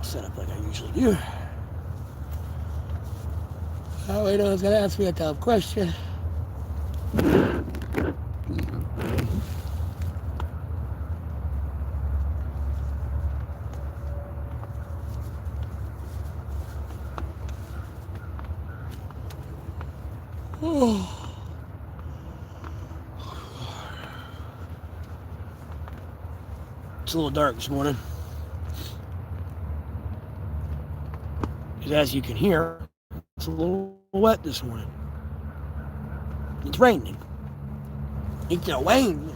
set up like I usually do. Oh, wait, I was going to ask me a tough question. Oh. It's a little dark this morning. Because as you can hear, it's a little wet this morning. It's raining. It's a rain.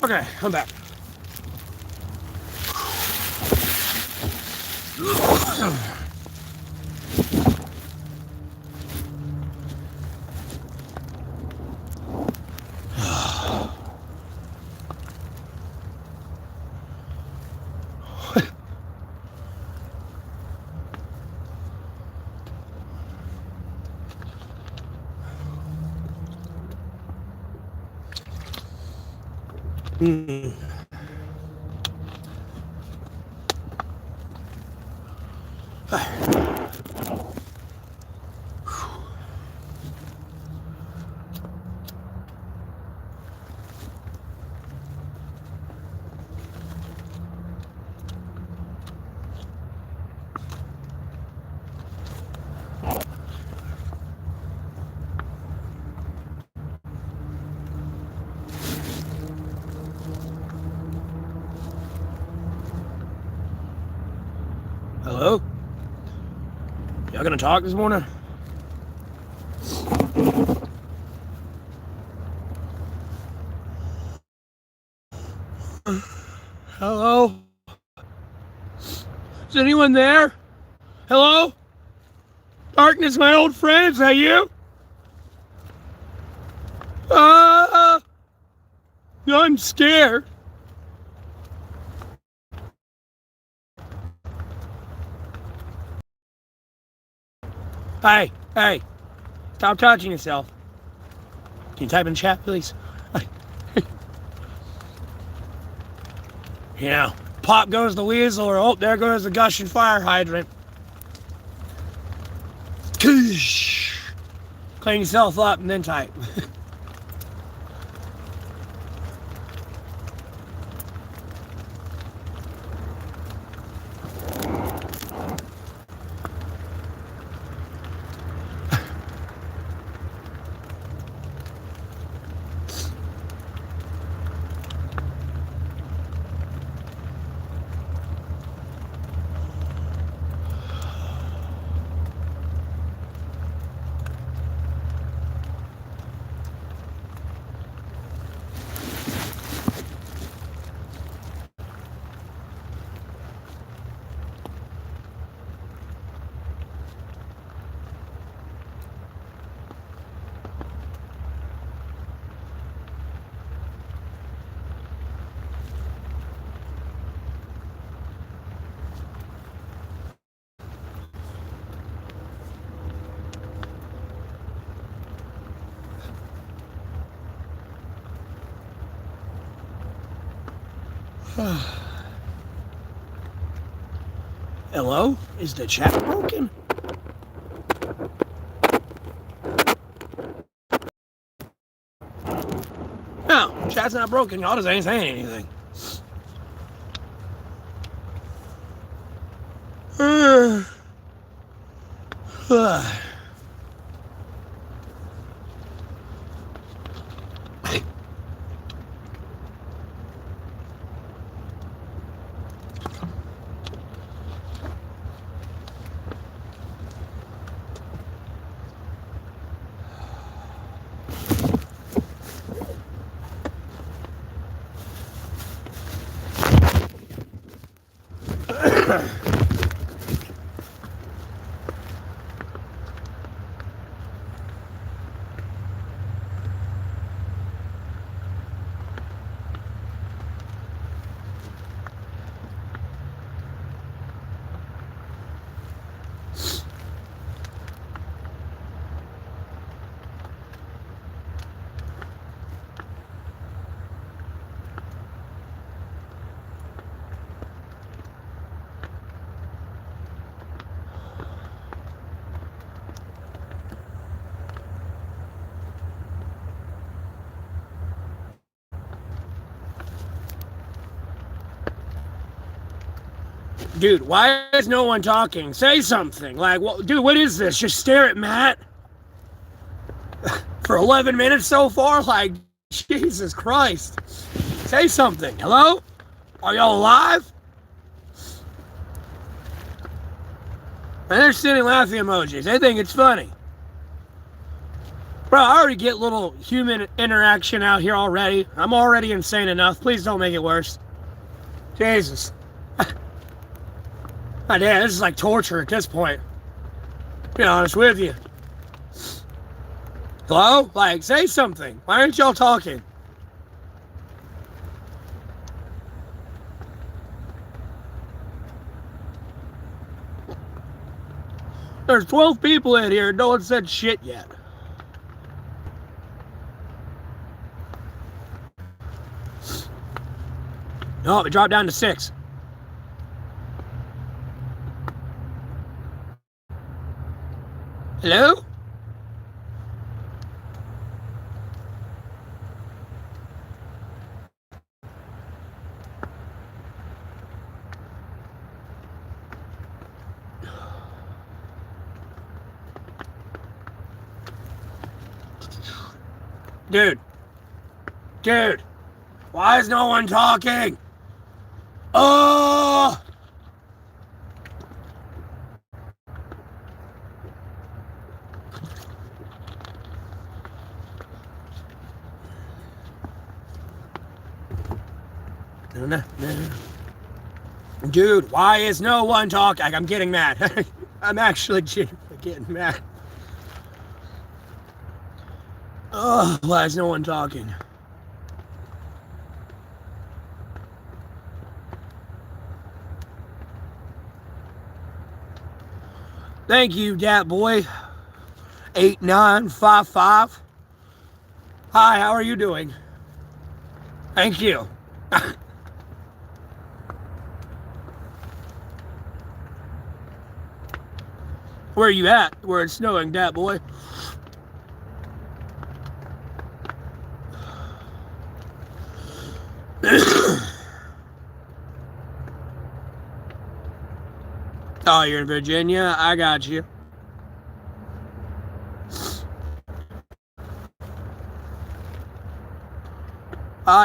Okay, I'm back. Hello? Y'all gonna talk this morning? Hello? Is anyone there? Hello? Darkness, my old friend, is that you? I'm scared. Hey, stop touching yourself. Can you type in chat, please? You know, pop goes the weasel, or oh, there goes the gushing fire hydrant. Clean yourself up and then type. Hello? Is the chat broken? No, chat's not broken. Y'all just ain't saying anything. Dude, why is no one talking? Say something. Like, well, dude, what is this? Just stare at Matt? For 11 minutes so far? Like, Jesus Christ. Say something. Hello? Are y'all alive? And they're sending laughing emojis. They think it's funny. Bro, I already get little human interaction out here already. I'm already insane enough. Please don't make it worse. Jesus. My damn, this is like torture at this point. To be honest with you. Hello? Like, say something. Why aren't y'all talking? There's 12 people in here. No one said shit yet. No, it dropped down to 6. Hello? Dude, why is no one talking? Oh! Dude, why is no one talking? I'm getting mad. I'm actually genuinely getting mad. Oh, why is no one talking? Thank you, Dat Boy. 8955. Hi, how are you doing? Thank you. Where are you at? Where it's snowing, Dat Boy? Oh, you're in Virginia? I got you.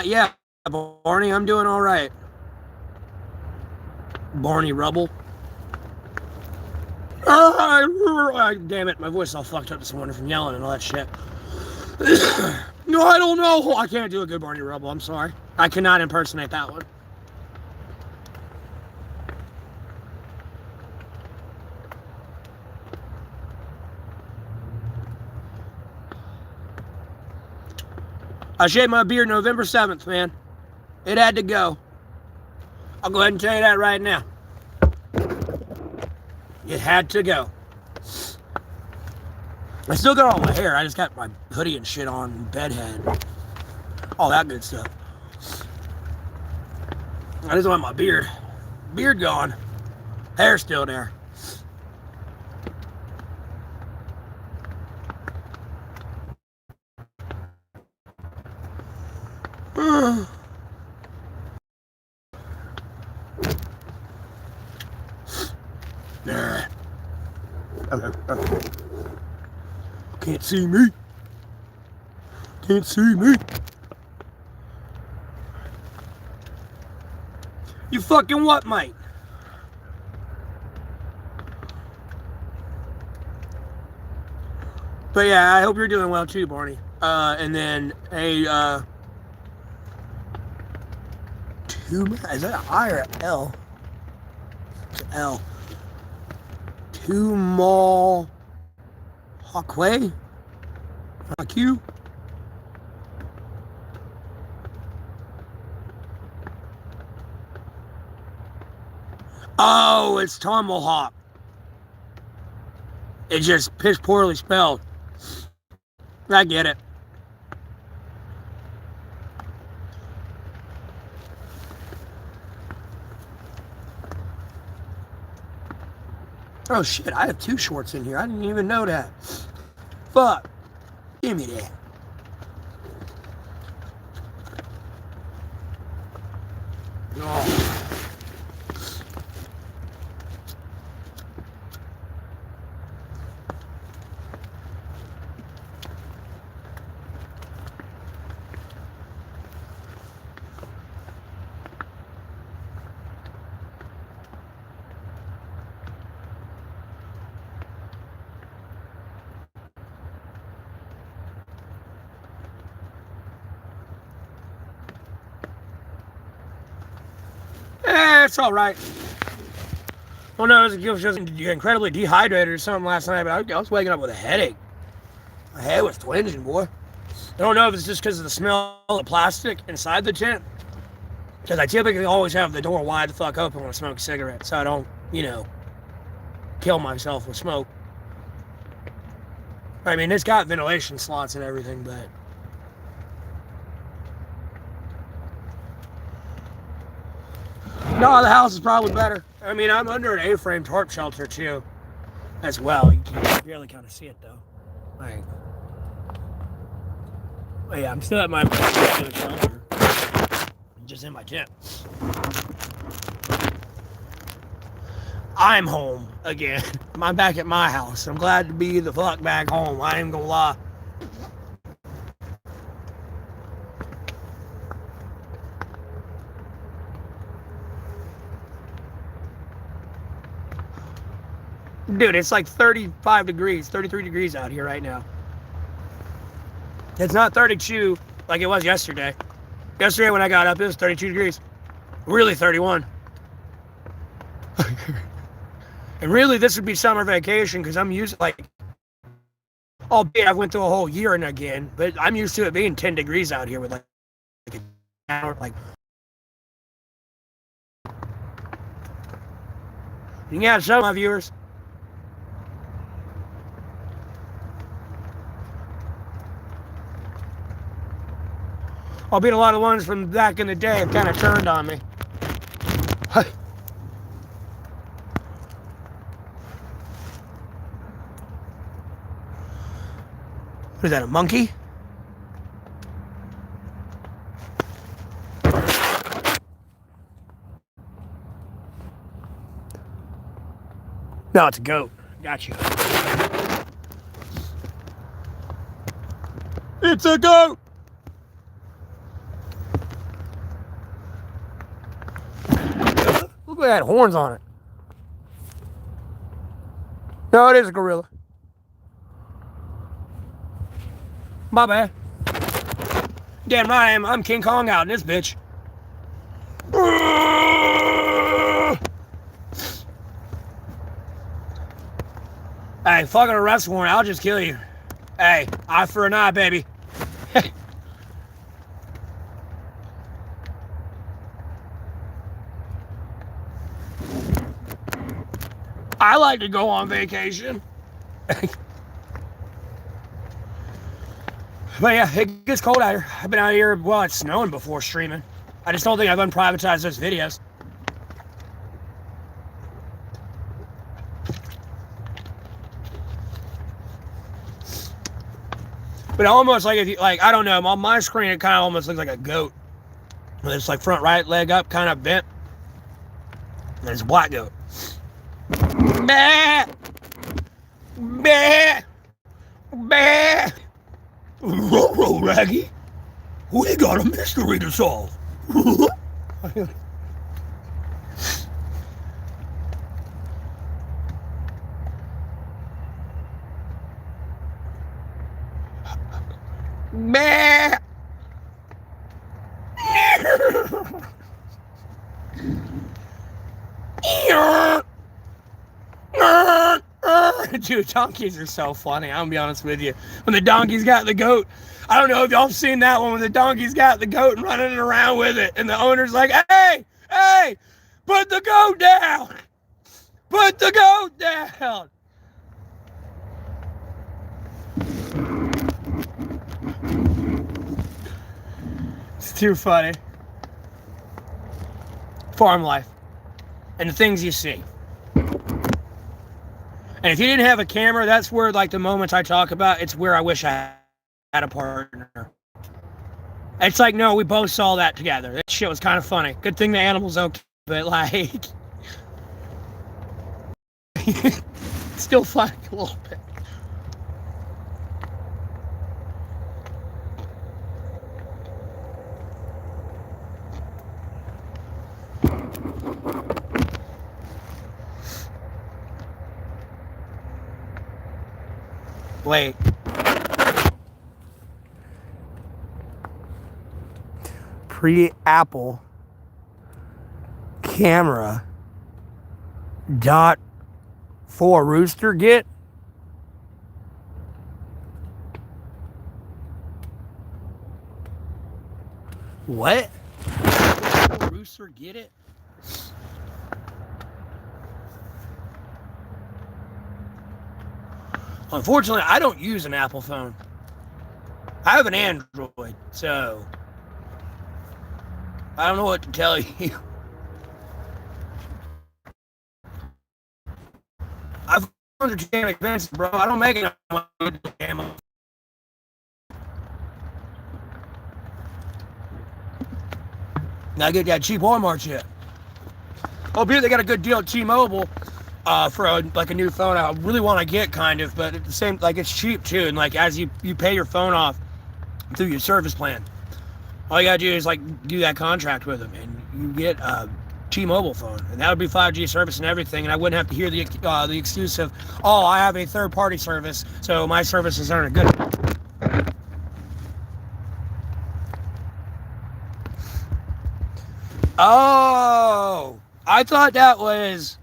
Yeah, Barney, I'm doing all right. Barney Rubble. Damn it, my voice all fucked up this morning from yelling and all that shit. No, I don't know. I can't do a good Barney Rubble. I'm sorry. I cannot impersonate that one. I shaved my beard November 7th, man. It had to go. I'll go ahead and tell you that right now. It had to go. I still got all my hair. I just got my hoodie and shit on, bedhead, all that good stuff. I just want my beard gone. Hair still there. Can't see me. Can't see me. You fucking what, mate? But yeah, I hope you're doing well too, Barney. And then a 2, is that an I or an L? It's an L. 2 Mall Hawkway? Q? Oh, it's Tomahawk. It's just piss poorly spelled. I get it. Oh shit, I have 2 shorts in here. I didn't even know that. Fuck. Give me that. Oh. it's all right. Well, no, it was just incredibly dehydrated or something last night, but I was waking up with a headache. My head was twinging, boy. I don't know if it's just because of the smell of plastic inside the tent, because I typically always have the door wide the fuck open when I smoke a cigarette, so I don't, kill myself with smoke. I mean, it's got ventilation slots and everything, but... No, the house is probably better. I mean, I'm under an A-frame tarp shelter, too, as well. You can barely kind of see it, though. Like... Oh, yeah, I'm still at my shelter. I'm just in my tent. I'm home again. I'm back at my house. I'm glad to be the fuck back home. I ain't gonna lie. Dude, it's like 35 degrees, 33 degrees out here right now. It's not 32 like it was yesterday. Yesterday when I got up, it was 32 degrees. Really 31. And really, this would be summer vacation because I'm used, albeit I went through a whole year and again, but I'm used to it being 10 degrees out here with like an hour, yeah, some of my viewers. Albeit a lot of ones from back in the day have kind of turned on me. What is that, a monkey? No, it's a goat. Got you. It's a goat! Look at that, horns on it. No, it is a gorilla. My bad. Damn right I am. I'm King Kong out in this bitch. Hey, fucking arrest warrant. I'll just kill you. Hey, eye for an eye, baby. I like to go on vacation. But yeah, it gets cold out here. I've been out here, well, it's snowing before streaming. I just don't think I've unprivatized those videos. But almost like, if you, I don't know, on my screen it kind of almost looks like a goat. With its front right leg up, kind of bent. And it's a black goat. Bah! Bah! Bah! Ruh-roh, Raggy. We got a mystery to solve. Bah! Dude, donkeys are so funny. I'm gonna be honest with you. When the donkey's got the goat, I don't know if y'all seen that one when the donkey's got the goat and running around with it, and the owner's like, "Hey, hey, put the goat down! Put the goat down!" It's too funny. Farm life and the things you see. And if you didn't have a camera, that's where, the moments I talk about, it's where I wish I had a partner. It's like, no, we both saw that together. That shit was kind of funny. Good thing the animal's okay, but, still funny a little bit. Wait. Pre-Apple camera dot for rooster get? What? Rooster get it? Unfortunately, I don't use an Apple phone. I have an Android, so I don't know what to tell you. I've phones are damn expensive, bro. I don't make enough money to damn. Now I get that cheap Walmart shit. Oh, here they got a good deal at T-Mobile for a new phone. I really want to get kind of, but at the same, like, it's cheap too. And like as you pay your phone off through your service plan, all you gotta do is like do that contract with them, and you get a T-Mobile phone, and that would be 5G service and everything. And I wouldn't have to hear the excuse of, oh, I have a third-party service, so my services aren't good. Oh, I thought that was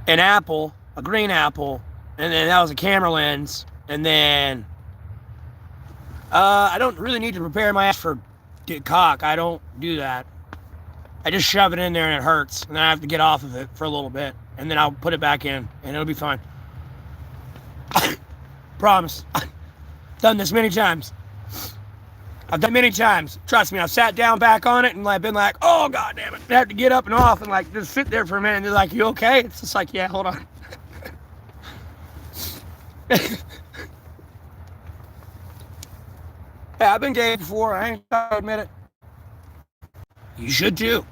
an apple, a green apple, and then that was a camera lens, and then I don't really need to prepare my ass for cock. I don't do that. I just shove it in there and it hurts, and then I have to get off of it for a little bit, and then I'll put it back in, and it'll be fine. Promise. Done this many times. I've done many times. Trust me, I've sat down back on it and like been like, oh, god damn it. I have to get up and off and like just sit there for a minute, and they're like, you okay? It's just like, yeah, hold on. Yeah, I've been gay before. I ain't trying to admit it. You should too.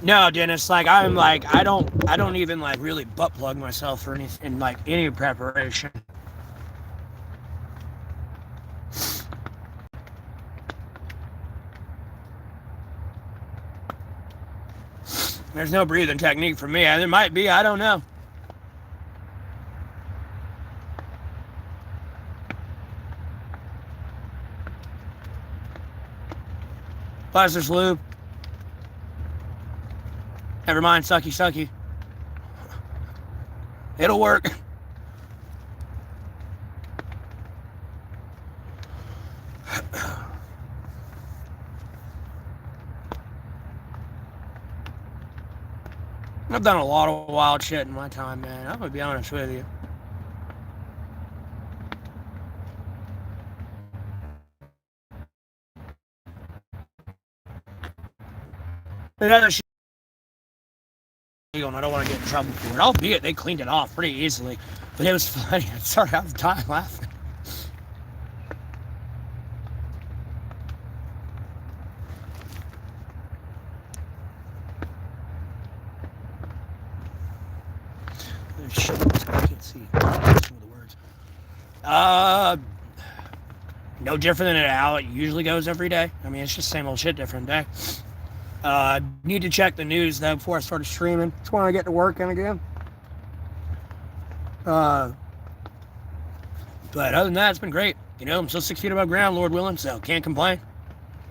No, Dennis, like I'm like I don't even like really butt plug myself for anything, like any preparation. There's no breathing technique for me. There might be, I don't know. Plus there's lube. Never mind, sucky. It'll work. I've done a lot of wild shit in my time, man. I'm gonna be honest with you. Another shit. I don't want to get in trouble for it. Albeit they cleaned it off pretty easily, but it was funny. I started out the time laughing. I can't see some of the words. No different than how it usually goes every day. I mean, it's just same old shit, different day. Need to check the news though before I started streaming. Just want to get to working again. But other than that, it's been great. You know, I'm still 6 feet above ground, Lord willing, so can't complain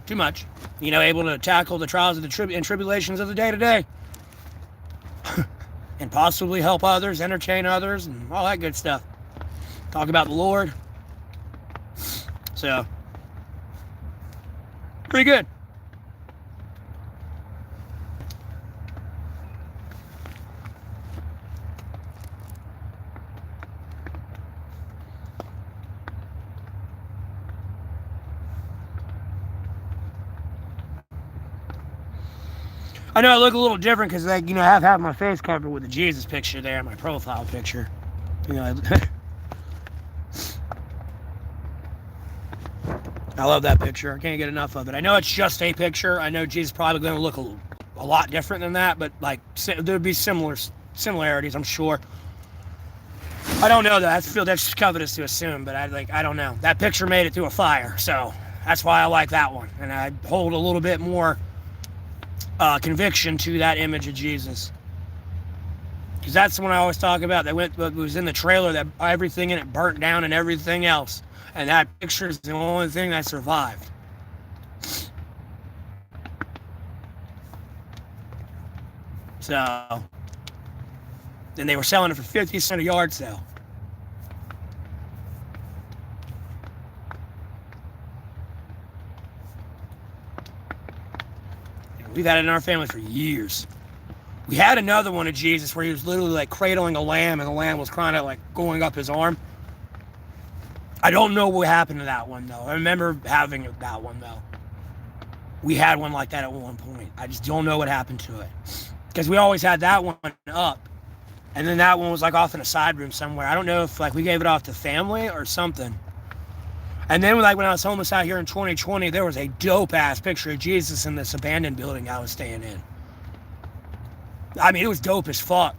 too much. You know, able to tackle the trials and tribulations of the day to day, and possibly help others, entertain others, and all that good stuff. Talk about the Lord. So, pretty good. I know I look a little different because, like, you know, I have half my face covered with the Jesus picture there, my profile picture. You know, I love that picture. I can't get enough of it. I know it's just a picture. I know Jesus probably going to look a lot different than that, but, like, there'd be similarities, I'm sure. I don't know that. I feel that's covetous to assume, but I don't know. That picture made it through a fire, so that's why I like that one, and I hold a little bit more conviction to that image of Jesus, because that's the one I always talk about. That was in the trailer, that everything in it burnt down and everything else, and that picture is the only thing that survived. So, and they were selling it for 50 cents a yard sale. We've had it in our family for years. We had another one of Jesus where he was literally like cradling a lamb, and the lamb was kind of like going up his arm. I don't know what happened to that one though. I remember having that one though. We had one like that at one point. I just don't know what happened to it, because we always had that one up, and then that one was like off in a side room somewhere. I don't know if like we gave it off to family or something. And then, like, when I was homeless out here in 2020, there was a dope-ass picture of Jesus in this abandoned building I was staying in. I mean, it was dope as fuck.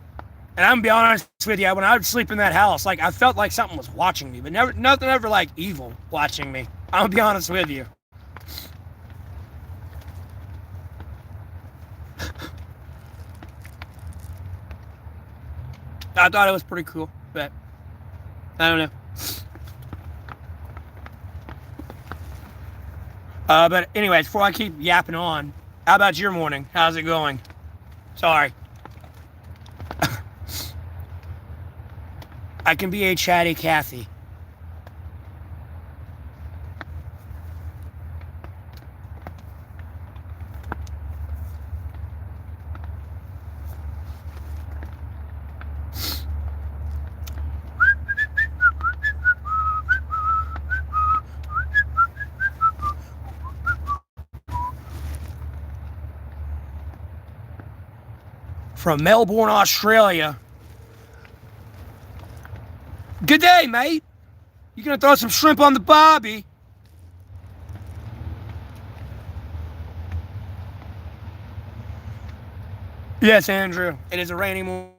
And I'm going to be honest with you, when I would sleep in that house, like, I felt like something was watching me, but nothing ever, like, evil watching me. I'm going to be honest with you. I thought it was pretty cool, but I don't know. But anyways, before I keep yapping on, how about your morning? How's it going? Sorry. I can be a chatty Cathy. From Melbourne, Australia. Good day, mate. You gonna throw some shrimp on the barbie? Yes, Andrew. It is a rainy morning.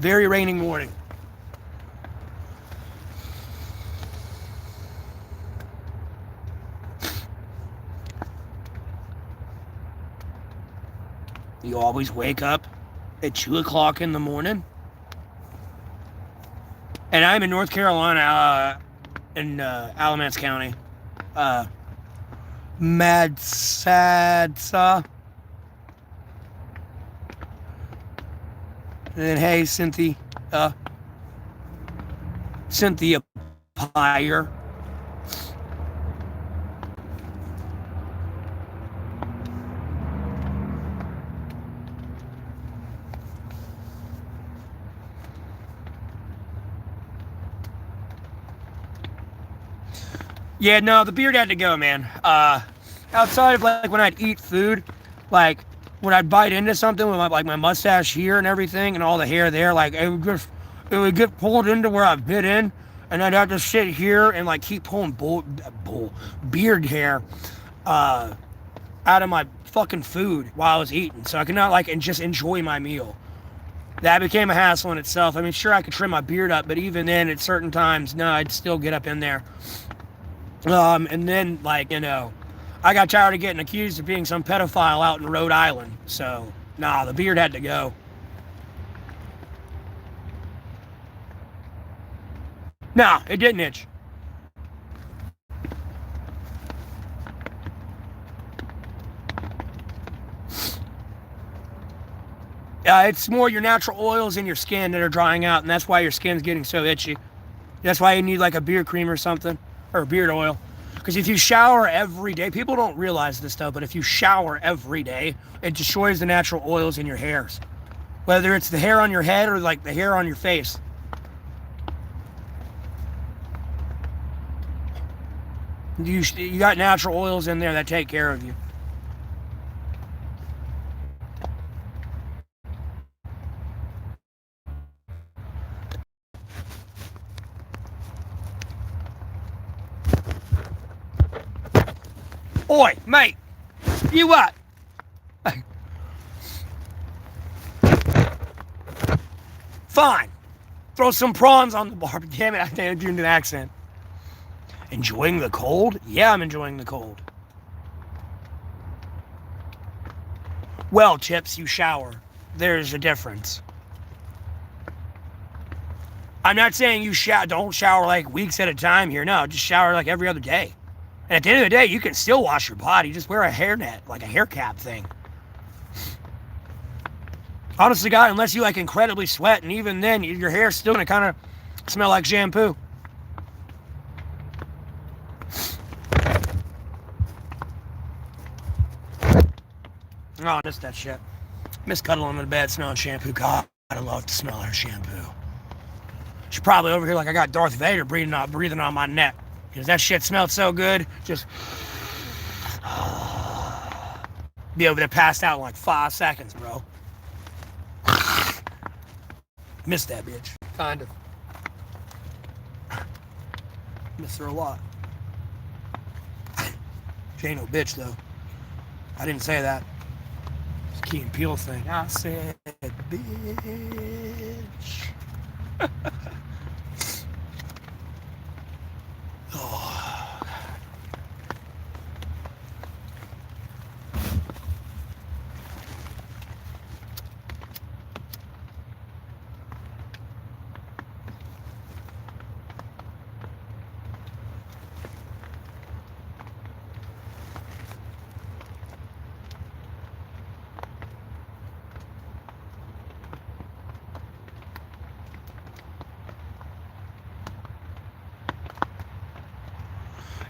Very rainy morning. You always wake up at 2 o'clock in the morning? And I'm in North Carolina, in Alamance County. Madsadsa. And then, hey, Cynthia Pyre. Yeah, no, the beard had to go, man. Outside of like when I'd eat food, like when I'd bite into something with my mustache here and everything and all the hair there, like it would get pulled into where I bit in, and I'd have to sit here and like keep pulling beard hair out of my fucking food while I was eating, so I could not like and just enjoy my meal. That became a hassle in itself. I mean, sure, I could trim my beard up, but even then, at certain times, no, I'd still get up in there. And then, like, you know, I got tired of getting accused of being some pedophile out in Rhode Island. So, nah, the beard had to go. Nah, it didn't itch. It's more your natural oils in your skin that are drying out, and that's why your skin's getting so itchy. That's why you need, like, a beard cream or something. Or beard oil. Because if you shower every day, people don't realize this stuff, but if you shower every day, it destroys the natural oils in your hairs. Whether it's the hair on your head or like the hair on your face. You got natural oils in there that take care of you. Oi, mate, you what? Fine. Throw some prawns on the bar. Damn it, I can't do an accent. Enjoying the cold? Yeah, I'm enjoying the cold. Well, Chips, you shower. There's a difference. I'm not saying you don't shower like weeks at a time here. No, just shower like every other day. And at the end of the day, you can still wash your body. Just wear a hairnet, like a hair cap thing. Honestly, God, unless you like incredibly sweat, and even then, your hair's still gonna kind of smell like shampoo. Oh, I miss that shit. Miss cuddling in the bed, smelling shampoo. God, I love to smell her shampoo. She's probably over here like I got Darth Vader breathing on my neck. Because that shit smelled so good. Just be over there passed out in like 5 seconds, bro. Miss that bitch. Kind of. Miss her a lot. She ain't no bitch, though. I didn't say that. It's a Key and Peele thing. I said, bitch. Oh.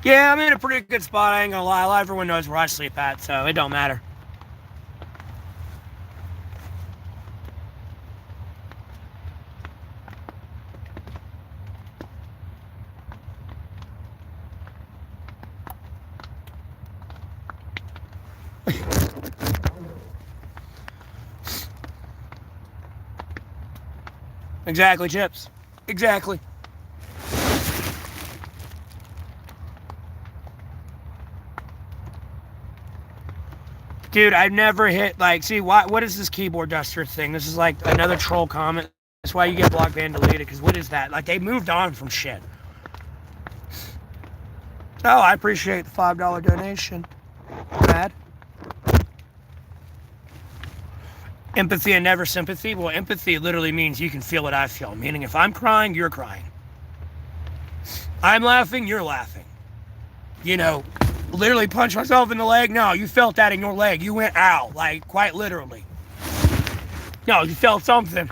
Yeah, I'm in a pretty good spot, I ain't gonna lie. Everyone knows where I sleep at, so it don't matter. Exactly, Chips. Exactly. Dude, I've never hit, like, see, what is this keyboard duster thing? This is like another troll comment. That's why you get blocked, banned, deleted, because what is that? Like, they moved on from shit. Oh, I appreciate the $5 donation. Bad. Empathy and never sympathy? Well, empathy literally means you can feel what I feel. Meaning, if I'm crying, you're crying. I'm laughing, you're laughing. You know, literally punch myself in the leg. No, you felt that in your leg. You went ow, like quite literally. No, you felt something.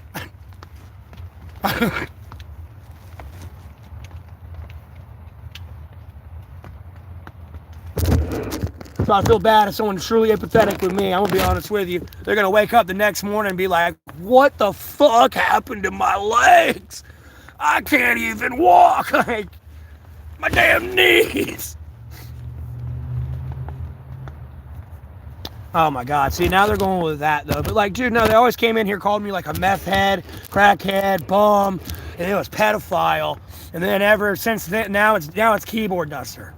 So I feel bad if someone's truly empathetic with me. I'm gonna be honest with you. They're gonna wake up the next morning and be like, what the fuck happened to my legs? I can't even walk. Like, my damn knees. Oh my God. See, now they're going with that though. But like, dude, no, they always came in here, called me like a meth head, crackhead, bum, and it was pedophile. And then ever since then, now it's keyboard duster.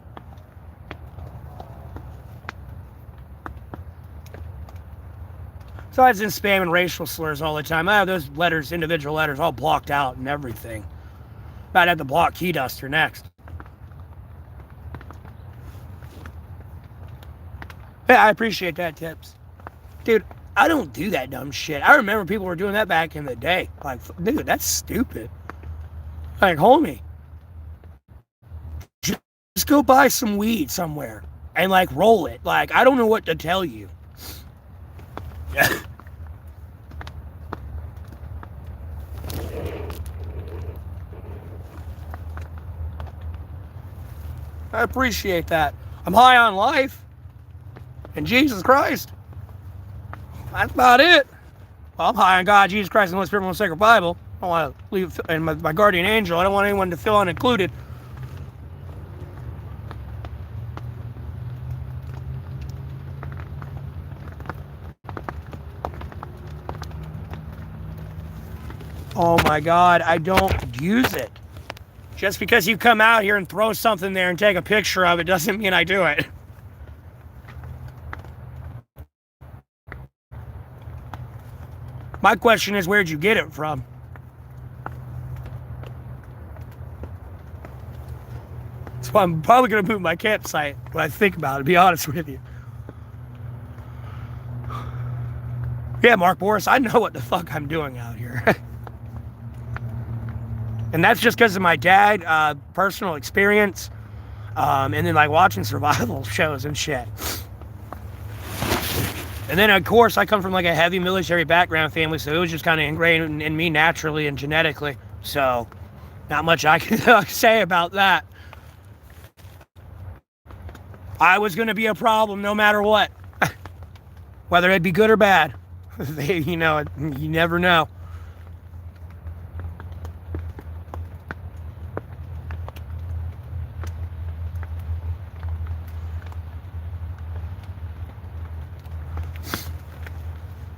So I was in spam and racial slurs all the time. I have those letters, individual letters, all blocked out and everything. I'd have to block key duster next. Yeah, I appreciate that, Tips. Dude, I don't do that dumb shit. I remember people were doing that back in the day. Like, dude, that's stupid. Like, homie, just go buy some weed somewhere and, like, roll it. Like, I don't know what to tell you. Yeah. I appreciate that. I'm high on life. And Jesus Christ. That's about it. Well, I'm high on God, Jesus Christ, and the Holy Spirit, and the sacred Bible. I don't want to leave, and my guardian angel. I don't want anyone to feel unincluded. Oh my God, I don't use it. Just because you come out here and throw something there and take a picture of it doesn't mean I do it. My question is, where'd you get it from? So I'm probably going to move my campsite when I think about it, to be honest with you. Yeah, Mark Boris, I know what the fuck I'm doing out here. And that's just because of my dad, personal experience, and then like watching survival shows and shit. And then, of course, I come from like a heavy military background family, so it was just kind of ingrained in me naturally and genetically. So, not much I can say about that. I was going to be a problem no matter what. Whether it'd be good or bad. You know, you never know.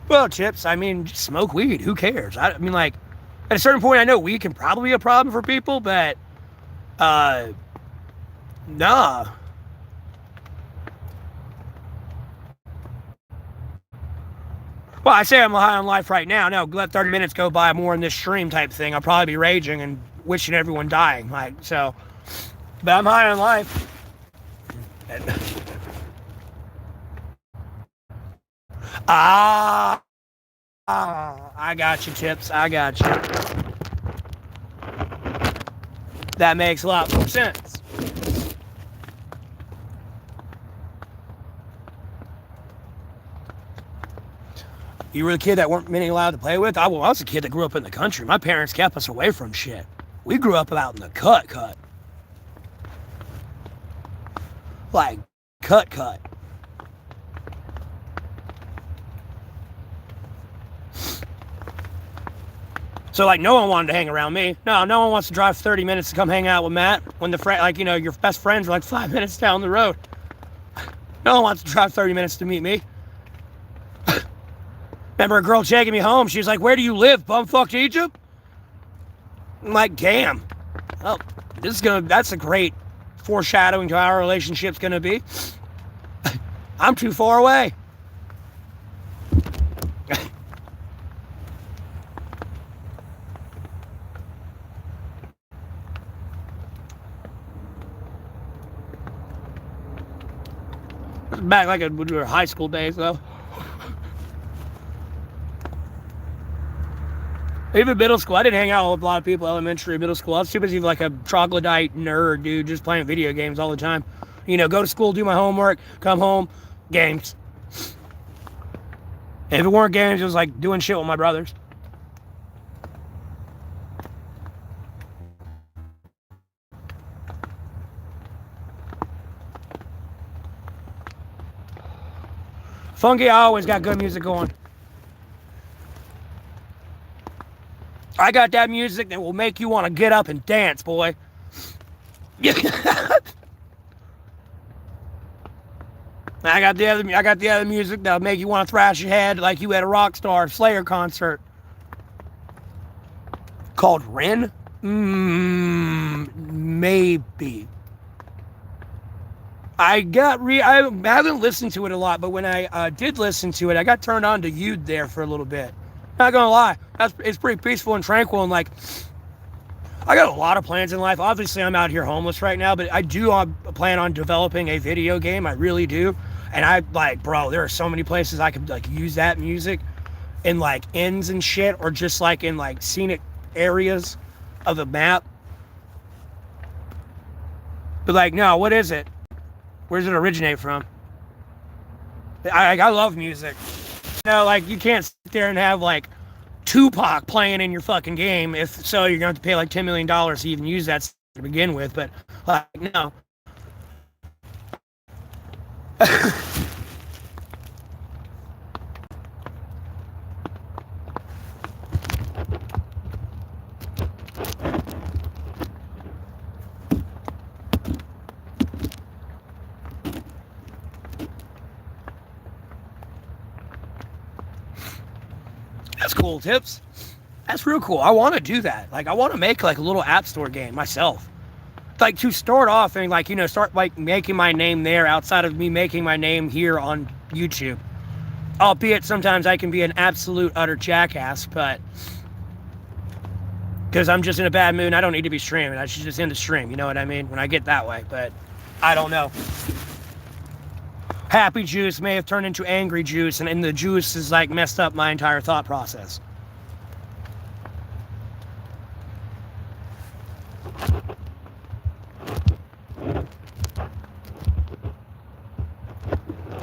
Well, Chips, I mean, just smoke weed. Who cares? I mean, like, at a certain point, I know weed can probably be a problem for people, but, nah. Well, I say I'm high on life right now. No, let 30 minutes go by more in this stream type thing. I'll probably be raging and wishing everyone dying. Like, so, but I'm high on life. I got you, Chips. I got you. That makes a lot more sense. You were the kid that weren't many allowed to play with? I was a kid that grew up in the country. My parents kept us away from shit. We grew up out in the cut. Like, cut. So, like, no one wanted to hang around me. No one wants to drive 30 minutes to come hang out with Matt when your best friends are like 5 minutes down the road. No one wants to drive 30 minutes to meet me. Remember a girl taking me home. She was like, "Where do you live, bumfucked Egypt?" I'm like, damn. Oh, that's a great foreshadowing to how our relationship's gonna be. I'm too far away. Back like when we were high school days, though. Even middle school, I didn't hang out with a lot of people, elementary, middle school. I was too busy like a troglodyte nerd, dude, just playing video games all the time. You know, go to school, do my homework, come home, games. And if it weren't games, it was like doing shit with my brothers. Funky, I always got good music going. I got that music that will make you want to get up and dance, boy. I got the other music that'll make you want to thrash your head like you at a Rockstar Slayer concert. Called Ren? Maybe. I haven't listened to it a lot, but when I did listen to it, I got turned on to Yude there for a little bit. Not gonna lie, it's pretty peaceful and tranquil, and like, I got a lot of plans in life. Obviously, I'm out here homeless right now, but I do plan on developing a video game. I really do, and bro, there are so many places I could like use that music in like inns and shit, or just like in like scenic areas of the map. But like, no, what is it? Where does it originate from? I love music. You know, like, you can't sit there and have, like, Tupac playing in your fucking game. If so, you're going to have to pay, like, $10 million to even use that to begin with. But, like, no. That's cool, Tips. That's real cool. I want to do that. Like, I want to make like a little app store game myself. Like, to start off and like, start like making my name there outside of me making my name here on YouTube. Albeit sometimes I can be an absolute utter jackass, but because I'm just in a bad mood and I don't need to be streaming. I should just end the stream, you know what I mean? When I get that way, but I don't know. Happy juice may have turned into angry juice, and the juice has like messed up my entire thought process.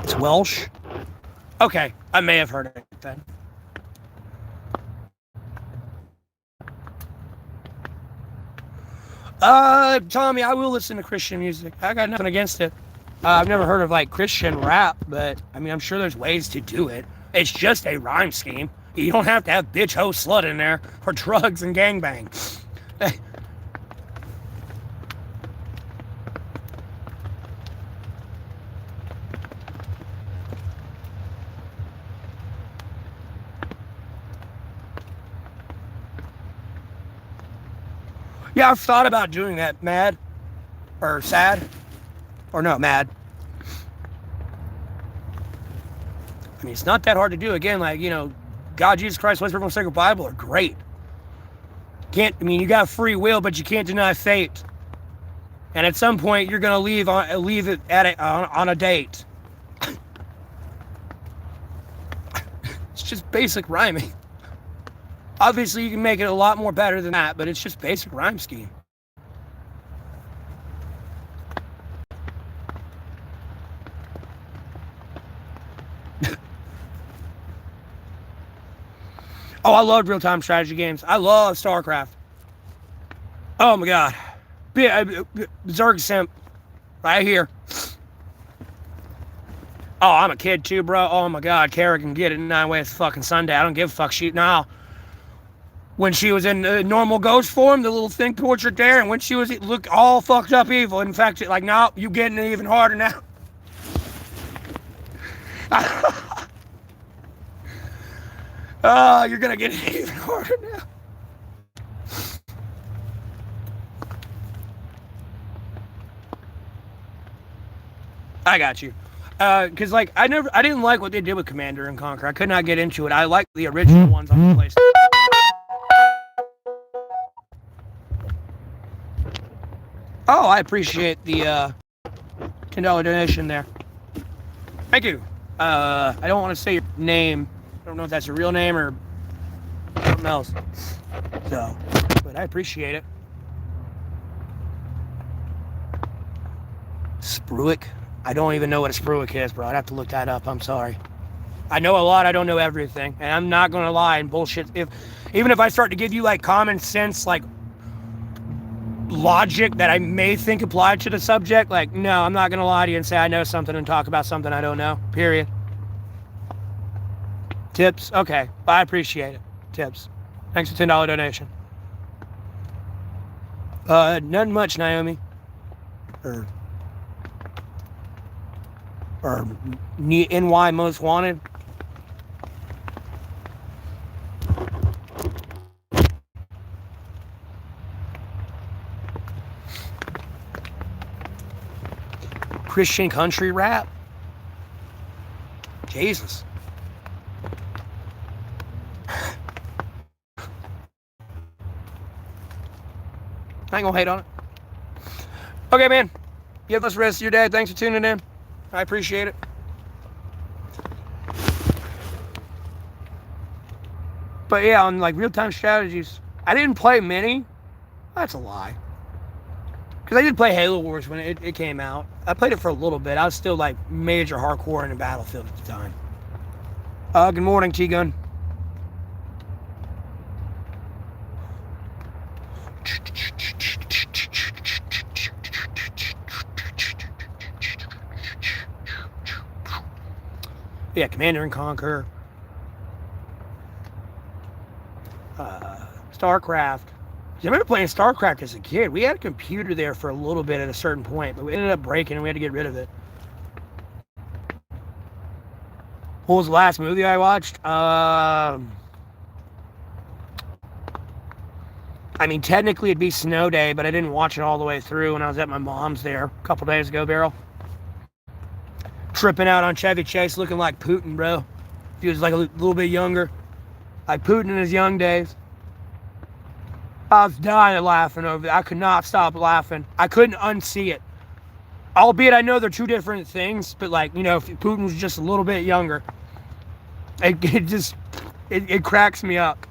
It's Welsh? Okay, I may have heard it then. Tommy, I will listen to Christian music. I got nothing against it. I've never heard of like Christian rap, but I mean, I'm sure there's ways to do it. It's just a rhyme scheme. You don't have to have bitch, hoe, slut in there for drugs and gangbang. Yeah, I've thought about doing that, mad, or sad, or no, mad. I mean, it's not that hard to do. Again, like, God, Jesus Christ, West River Sacred Bible are great. You got free will, but you can't deny fate. And at some point, you're gonna leave it on a date. It's just basic rhyming. Obviously, you can make it a lot more better than that, but it's just basic rhyme scheme. Oh, I love real-time strategy games. I love StarCraft. Oh my god. Zerg Simp. Right here. Oh, I'm a kid too, bro. Oh my god, Kara can get it 9 ways fucking Sunday. I don't give a fuck. Now. When she was in normal ghost form, the little thing portrait there, and when she was look all fucked up evil. In fact, like, no, you getting it even harder now. Oh, you're gonna get it even harder now. I got you. Cause like I didn't like what they did with Commander and Conquer. I could not get into it. I liked the original ones on the PlayStation. Oh, I appreciate the $10 donation there. Thank you. I don't want to say your name. I don't know if that's a real name or something else. So, but I appreciate it. Spruick? I don't even know what a Spruick is, bro. I'd have to look that up. I'm sorry. I know a lot. I don't know everything. And I'm not going to lie and bullshit. Even if I start to give you like common sense, like logic that I may think applied to the subject, like, no, I'm not going to lie to you and say I know something and talk about something I don't know. Period. Tips? Okay. I appreciate it. Tips. Thanks for $10 donation. Nothing much, Naomi. Or NY Most Wanted. Christian country rap? Jesus. I ain't gonna hate on it. Okay, man. You have the rest of your day. Thanks for tuning in. I appreciate it. But yeah, on like real-time strategies, I didn't play many. That's a lie. Because I did play Halo Wars when it came out. I played it for a little bit. I was still like major hardcore in the Battlefield at the time. Good morning, T-Gun. Yeah, Commander and Conquer. StarCraft. I remember playing StarCraft as a kid. We had a computer there for a little bit at a certain point, but we ended up breaking and we had to get rid of it. What was the last movie I watched? I mean, technically it'd be snow day, but I didn't watch it all the way through when I was at my mom's there a couple days ago, Beryl. Tripping out on Chevy Chase looking like Putin, bro. He was like a little bit younger. Like Putin in his young days. I was dying laughing over that. I could not stop laughing. I couldn't unsee it. Albeit I know they're two different things, but like, you know, if Putin was just a little bit younger, it cracks me up.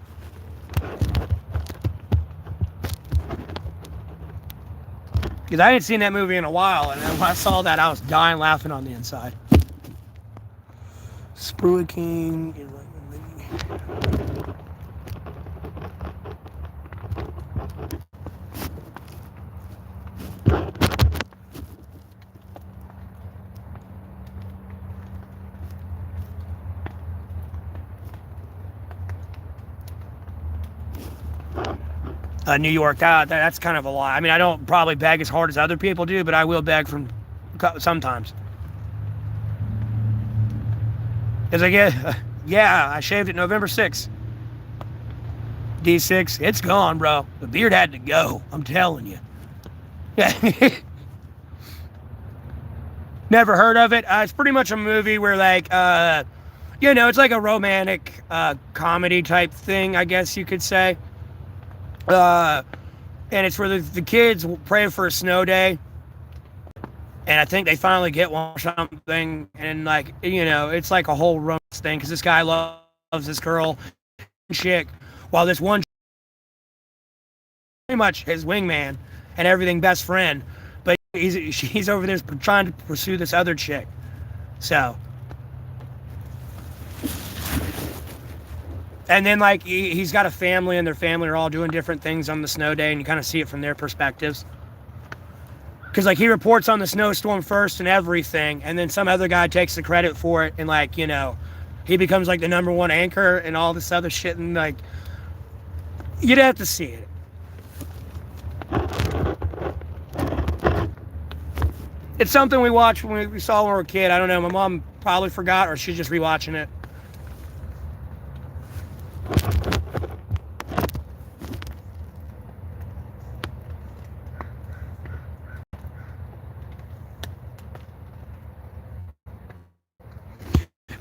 Because I hadn't seen that movie in a while, and when I saw that, I was dying laughing on the inside. Sprue King is like New York, that's kind of a lot. I mean, I don't probably beg as hard as other people do, but I will beg from sometimes. Because I shaved it November 6th. D6, it's gone, bro. The beard had to go. I'm telling you. Yeah. Never heard of it. It's pretty much a movie where, like, you know, it's like a romantic comedy type thing, I guess you could say. And it's where the kids pray for a snow day. And I think they finally get one or something. And, like, you know, it's like a whole romance thing. Because this guy loves this girl, chick, while this one pretty much his wingman and everything, best friend. But he's over there trying to pursue this other chick. So. And then, like, he's got a family, and their family are all doing different things on the snow day, and you kind of see it from their perspectives. Because, like, he reports on the snowstorm first and everything, and then some other guy takes the credit for it, and, like, you know, he becomes, like, the #1 anchor and all this other shit, and, like, you'd have to see it. It's something we watched when we saw when we were a kid. I don't know, my mom probably forgot, or she's just rewatching it.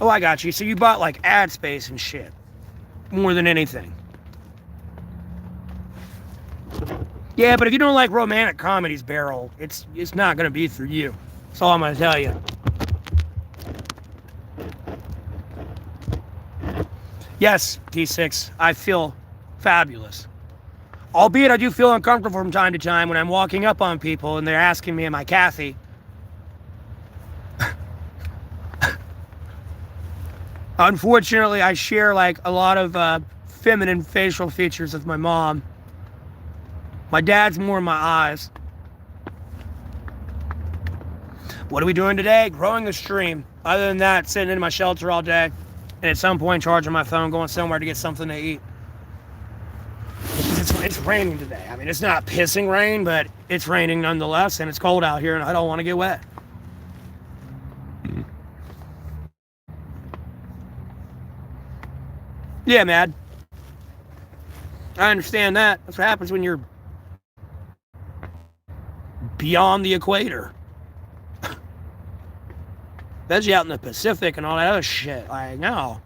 Oh, I got you. So you bought, like, ad space and shit. More than anything. Yeah, but if you don't like romantic comedies, Beryl, it's not going to be for you. That's all I'm going to tell you. Yes, D6, I feel fabulous. Albeit I do feel uncomfortable from time to time when I'm walking up on people and they're asking me, am I Kathy? Unfortunately, I share, like, a lot of feminine facial features with my mom. My dad's more in my eyes. What are we doing today? Growing a stream. Other than that, sitting in my shelter all day. And at some point, charging my phone, going somewhere to get something to eat. It's raining today. I mean, it's not pissing rain, but it's raining nonetheless. And it's cold out here, and I don't want to get wet. Yeah, Mad. I understand that. That's what happens when you're beyond the equator. Especially out in the Pacific and all that other shit. Like, no.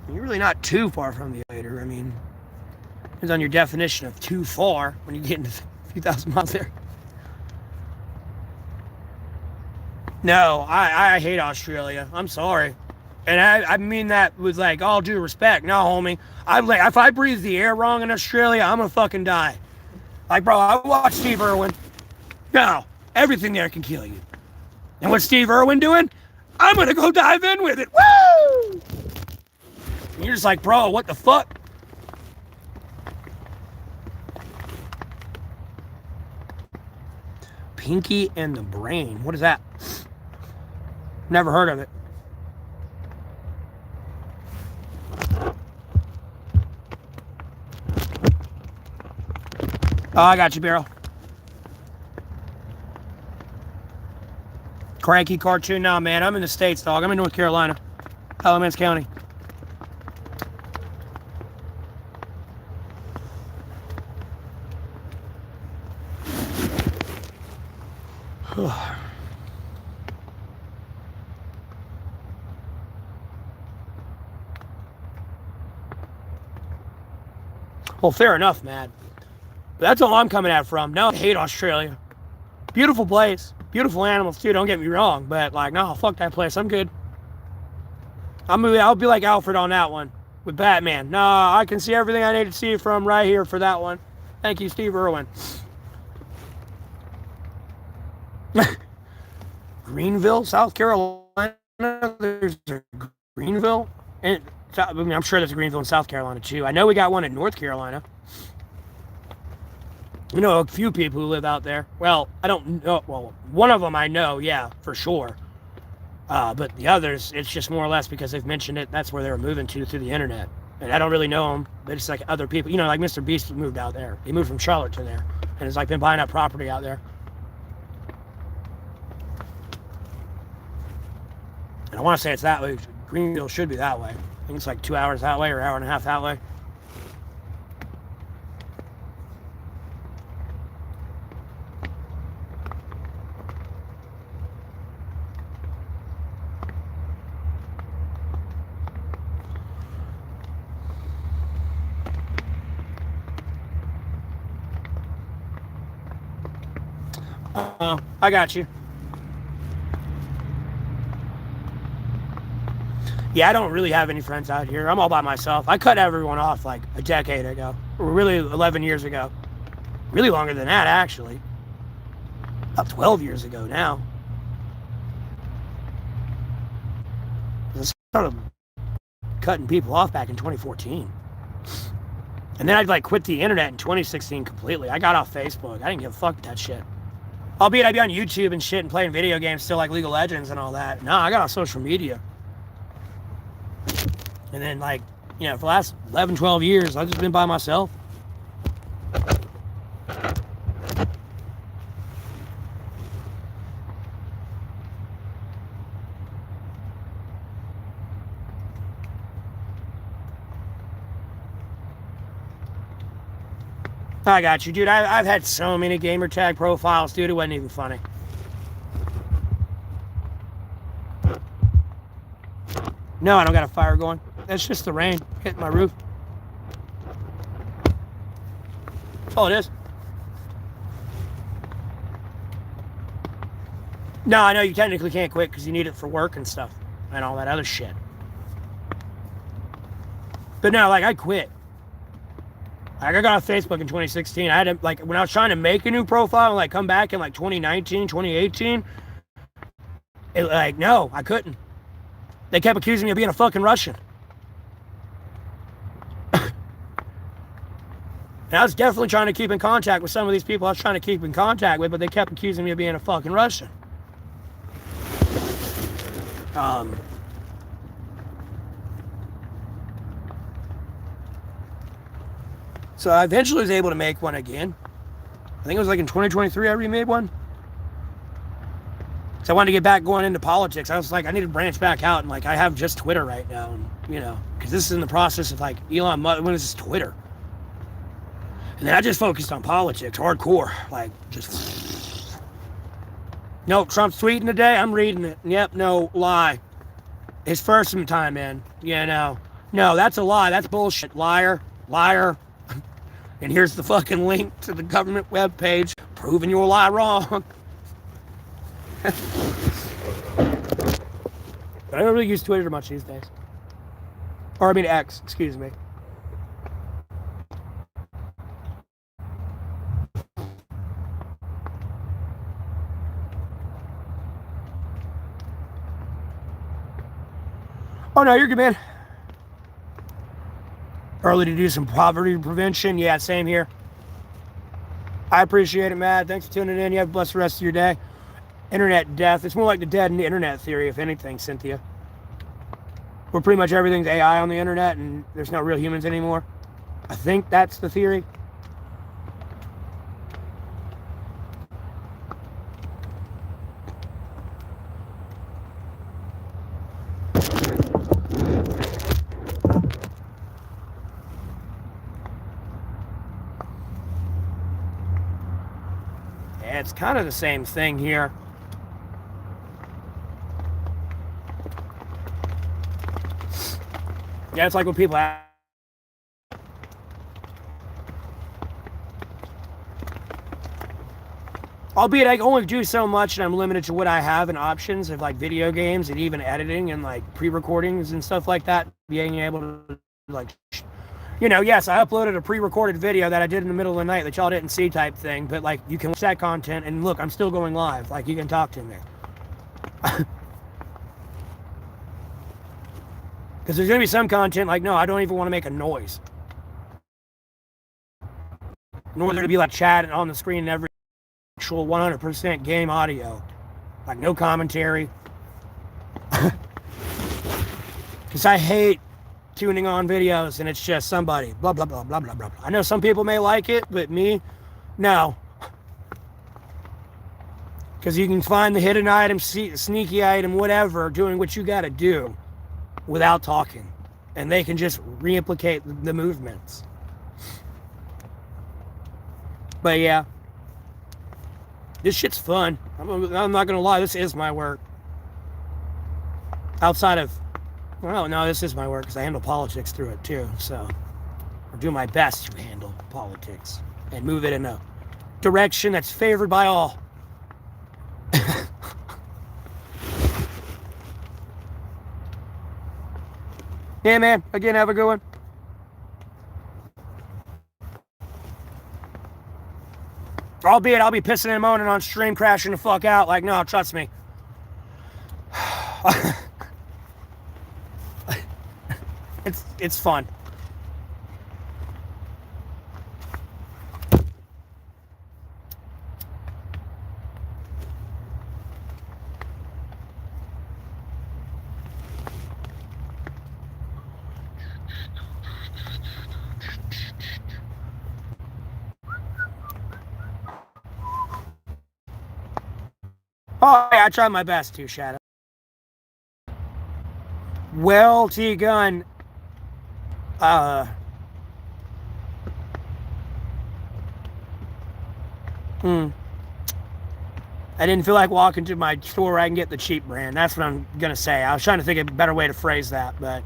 You're really not too far from the equator. I mean, depends on your definition of too far when you get into a few thousand miles there. No, I hate Australia. I'm sorry. And I mean that with, like, all due respect. No, homie. If I breathe the air wrong in Australia, I'm gonna fucking die. Like, bro, I watched Steve Irwin. No, everything there can kill you. And what's Steve Irwin doing? I'm gonna go dive in with it. Woo! And you're just like, bro, what the fuck? Pinky and the Brain. What is that? Never heard of it. Oh, I got you, Beryl. Cranky cartoon. Nah, man, I'm in the States, dog. I'm in North Carolina, Alamance County. Well, fair enough, man. But that's all I'm coming at from. No, I hate Australia. Beautiful place. Beautiful animals, too. Don't get me wrong. But, like, no, fuck that place. I'm good. I'll be like Alfred on that one with Batman. No, I can see everything I need to see from right here for that one. Thank you, Steve Irwin. Greenville, South Carolina. There's a Greenville. And I mean, I'm sure there's a Greenville in South Carolina, too. I know we got one in North Carolina. You know a few people who live out there. Well, I don't know. Well, one of them I know, yeah, for sure. But the others, it's just more or less because they've mentioned it. That's where they were moving to through the internet. And I don't really know them. But it's like other people. You know, like Mr. Beast moved out there. He moved from Charlotte to there. And it's like been buying up property out there. And I want to say it's that way. Greenville should be that way. I think it's like 2 hours that way or an hour and a half that way. I got you. Yeah, I don't really have any friends out here. I'm all by myself. I cut everyone off like a decade ago. Or really 11 years ago. Really longer than that, actually. About 12 years ago now. I started cutting people off back in 2014. And then I'd like quit the internet in 2016 completely. I got off Facebook. I didn't give a fuck with that shit. Albeit I'd be on YouTube and shit and playing video games still like League of Legends and all that. No, I got on social media. And then like, you know, for the last 11, 12 years, I've just been by myself. I got you, dude. I've had so many gamer tag profiles, dude. It wasn't even funny. No, I don't got a fire going. That's just the rain hitting my roof. That's all it is. No, I know you technically can't quit because you need it for work and stuff and all that other shit. But no, like, I quit. Like, I got off Facebook in 2016. I had to, like, when I was trying to make a new profile and, like, come back in, like, 2019, 2018, it, like, no, I couldn't. They kept accusing me of being a fucking Russian. And I was definitely trying to keep in contact with some of these people I was trying to keep in contact with, but they kept accusing me of being a fucking Russian. So I eventually was able to make one again. I think it was like in 2023 I remade one. So I wanted to get back going into politics. I was like, I need to branch back out, and like I have just Twitter right now, and you know, because this is in the process of like Elon Musk. When is this Twitter? And then I just focused on politics, hardcore, like just. No, Trump's tweeting today. I'm reading it. Yep, no lie. His first time, man. Yeah, no, that's a lie. That's bullshit. Liar, liar. And here's the fucking link to the government webpage proving your lie wrong. But I don't really use Twitter much these days. Or I mean X, excuse me. Oh no, you're good, man. Early to do some poverty prevention. Yeah, same here. I appreciate it, Matt. Thanks for tuning in. You have a blessed rest of your day. Internet death. It's more like the dead in the internet theory, if anything, Cynthia. Where pretty much everything's AI on the internet and there's no real humans anymore. I think that's the theory. it's kind of the same thing here. Yeah, it's like when people ask, albeit I can only do so much and I'm limited to what I have and options of like video games and even editing and like pre-recordings and stuff like that, being able to like, you know, yes, I uploaded a pre-recorded video that I did in the middle of the night that y'all didn't see type thing, but like you can watch that content and look, I'm still going live, like you can talk to me. Because there's going to be some content like, no, I don't even want to make a noise. Nor there to be like chat on the screen and every actual 100% game audio. Like no commentary. Because I hate tuning on videos and it's just somebody, blah, blah, blah, blah, blah, blah. I know some people may like it, but me, no. Because you can find the hidden item, sneaky item, whatever, doing what you got to do without talking. And they can just replicate the movements. But yeah. This shit's fun. I'm not going to lie, this is my work. Outside of, well, no, this is my work because I handle politics through it too. So I do my best to handle politics and move it in a direction that's favored by all. Yeah, man. Again, have a good one. Albeit, I'll be pissing and moaning on stream, crashing the fuck out. Like, no, trust me. It's fun. Oh, yeah, I tried my best to, Shadow. Well, T-Gun, I didn't feel like walking to my store where I can get the cheap brand. That's what I'm going to say. I was trying to think of a better way to phrase that, but...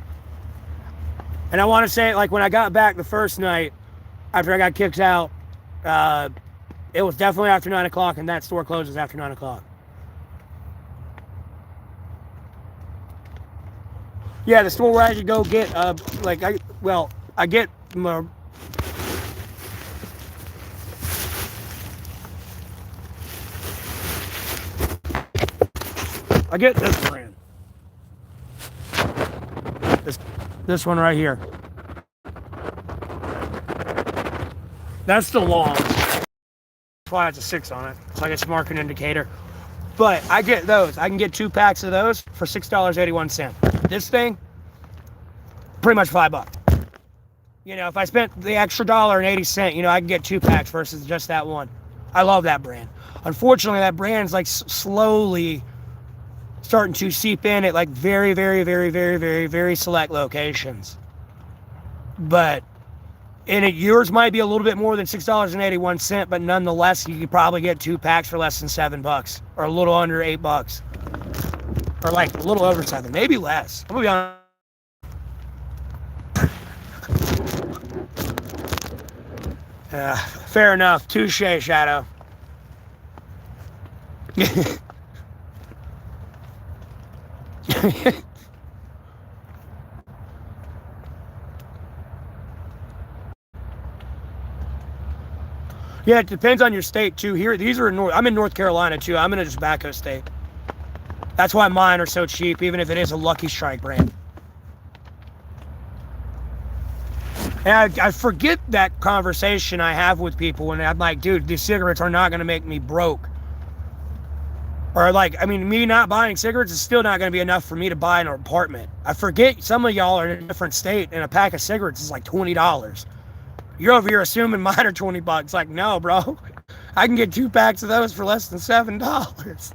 And I want to say, like, when I got back the first night, after I got kicked out, it was definitely after 9 o'clock, and that store closes after 9 o'clock. Yeah, the store where I could go get, I get my... I get this brand. This one right here. That's the long. That's why it's a 6 on it. It's like a market indicator. But I get those. I can get 2 packs of those for $6.81. This thing, pretty much $5. You know, if I spent the extra $1.80, you know, I can get 2 packs versus just that one. I love that brand. Unfortunately, that brand's like slowly starting to seep in at like very, very, very, very, very, very select locations. But yours might be a little bit more than $6.81, but nonetheless, you could probably get 2 packs for less than $7, or a little under $8, or like a little over 7, maybe less. I'm gonna be honest. Fair enough. Touche, Shadow. Yeah, it depends on your state too. Here, these are I'm in North Carolina too. I'm in a tobacco state. That's why mine are so cheap, even if it is a Lucky Strike brand. And I forget that conversation I have with people when I'm like, dude, these cigarettes are not going to make me broke. Or like, I mean, me not buying cigarettes is still not going to be enough for me to buy an apartment. I forget some of y'all are in a different state and a pack of cigarettes is like $20. You're over here assuming mine are $20. Like, no, bro. I can get 2 packs of those for less than $7.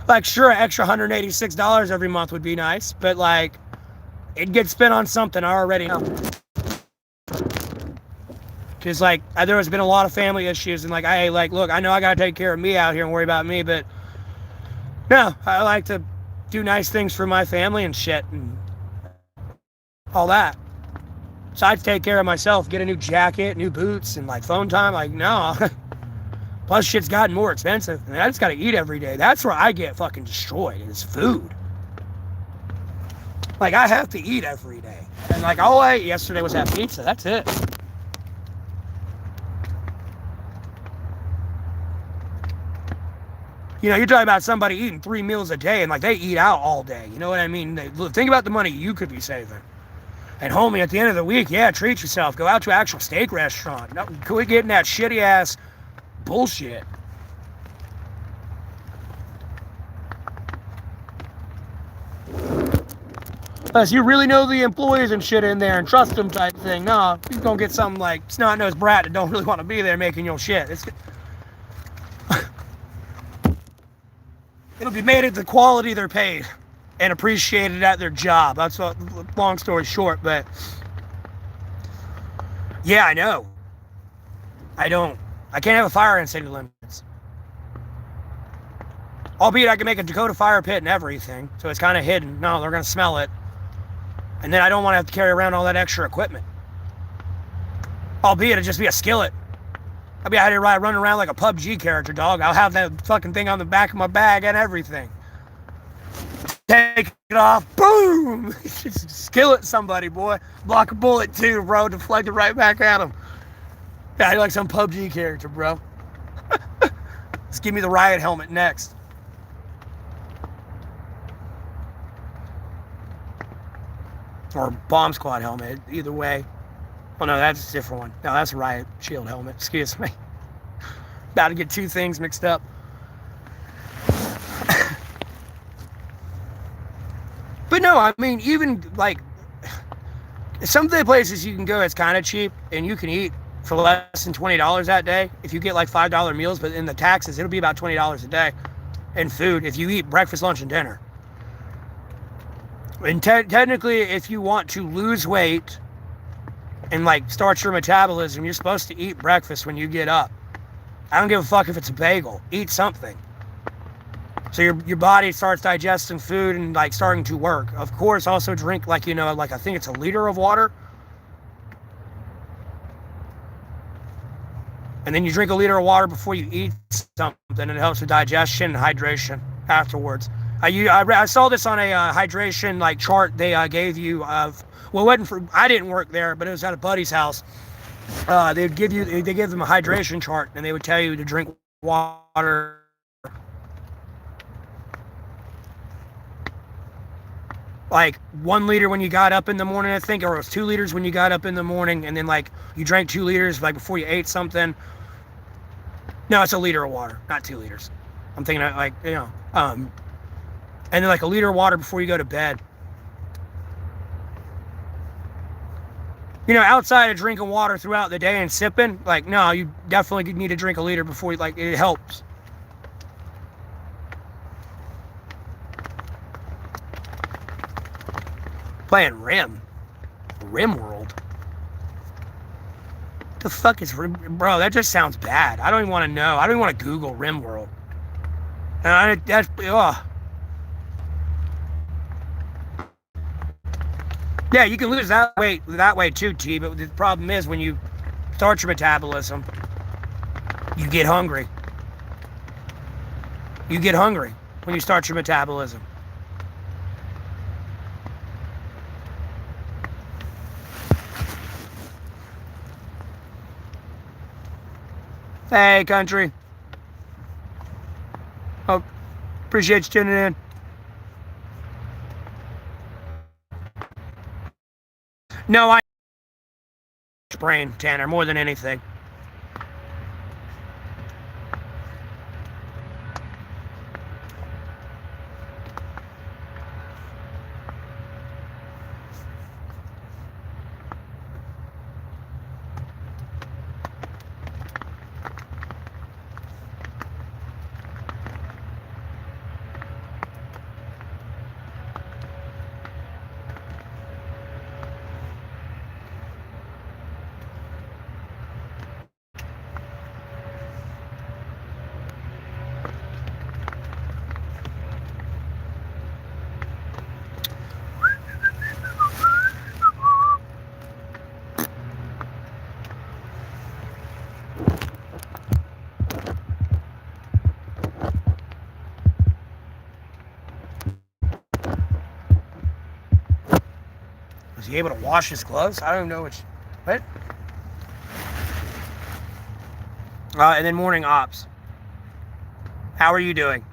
Like, sure, an extra $186 every month would be nice, but like, it gets spent on something, I already know. Because, like, there has been a lot of family issues, and, like, look, I know I got to take care of me out here and worry about me, but no, I like to do nice things for my family and shit and all that. So I take care of myself, get a new jacket, new boots, and, like, phone time. Like, no. Plus, shit's gotten more expensive, and I just got to eat every day. That's where I get fucking destroyed, is food. Like, I have to eat every day. And, like, all I ate yesterday was that pizza. That's it. You know, you're talking about somebody eating 3 meals a day, and, like, they eat out all day. You know what I mean? Think about the money you could be saving. And, homie, at the end of the week, yeah, treat yourself. Go out to an actual steak restaurant. No, quit getting that shitty-ass bullshit. Unless you really know the employees and shit in there and trust them type thing. No, you're going to get something like snot-nosed brat that don't really want to be there making your shit. It'll be made at the quality they're paid and appreciated at their job. That's what, long story short, but yeah, I know. I can't have a fire in city limits. Albeit I can make a Dakota fire pit and everything, so it's kind of hidden. No, they're going to smell it. And then I don't want to have to carry around all that extra equipment. Albeit it'd just be a skillet. I'll be out here running around like a PUBG character, dog. I'll have that fucking thing on the back of my bag and everything. Take it off, boom! Skillet somebody, boy. Block a bullet too, bro. Deflect it right back at him. Yeah, you're like some PUBG character, bro. Just give me the riot helmet next. Or bomb squad helmet, either way. Oh no, that's a different one. No, that's a riot shield helmet, excuse me. About to get two things mixed up. But no, I mean, even like, some of the places you can go, it's kind of cheap, and you can eat for less than $20 that day. If you get like $5 meals, but in the taxes, it'll be about $20 a day in food if you eat breakfast, lunch, and dinner. And technically, if you want to lose weight and like start your metabolism, you're supposed to eat breakfast when you get up. I don't give a fuck if it's a bagel. Eat something. So your body starts digesting food and like starting to work. Of course, also drink like, you know, like I think it's a liter of water. And then you drink a liter of water before you eat something, and it helps with digestion and hydration afterwards. I saw this on a hydration like chart they gave you of, well, it wasn't for, I didn't work there, but it was at a buddy's house. They give them a hydration chart, and they would tell you to drink water like 1 liter when you got up in the morning, I think, or it was 2 liters when you got up in the morning, and then like you drank 2 liters like before you ate something. No, it's a liter of water, not 2 liters. I'm thinking like, you know, and then like a liter of water before you go to bed. You know, outside of drinking water throughout the day and sipping, like, no, you definitely need to drink a liter before you, like, it helps. Playing Rim World. The fuck is Rim? Bro, that just sounds bad. I don't even want to know. I don't even want to Google Rim World. And that's, ugh. Yeah, you can lose that way too, T, but the problem is when you start your metabolism, you get hungry. You get hungry when you start your metabolism. Hey, country. Oh, appreciate you tuning in. No, I brain, Tanner, more than anything. Was he able to wash his gloves? I don't know which. What? And then morning ops. How are you doing?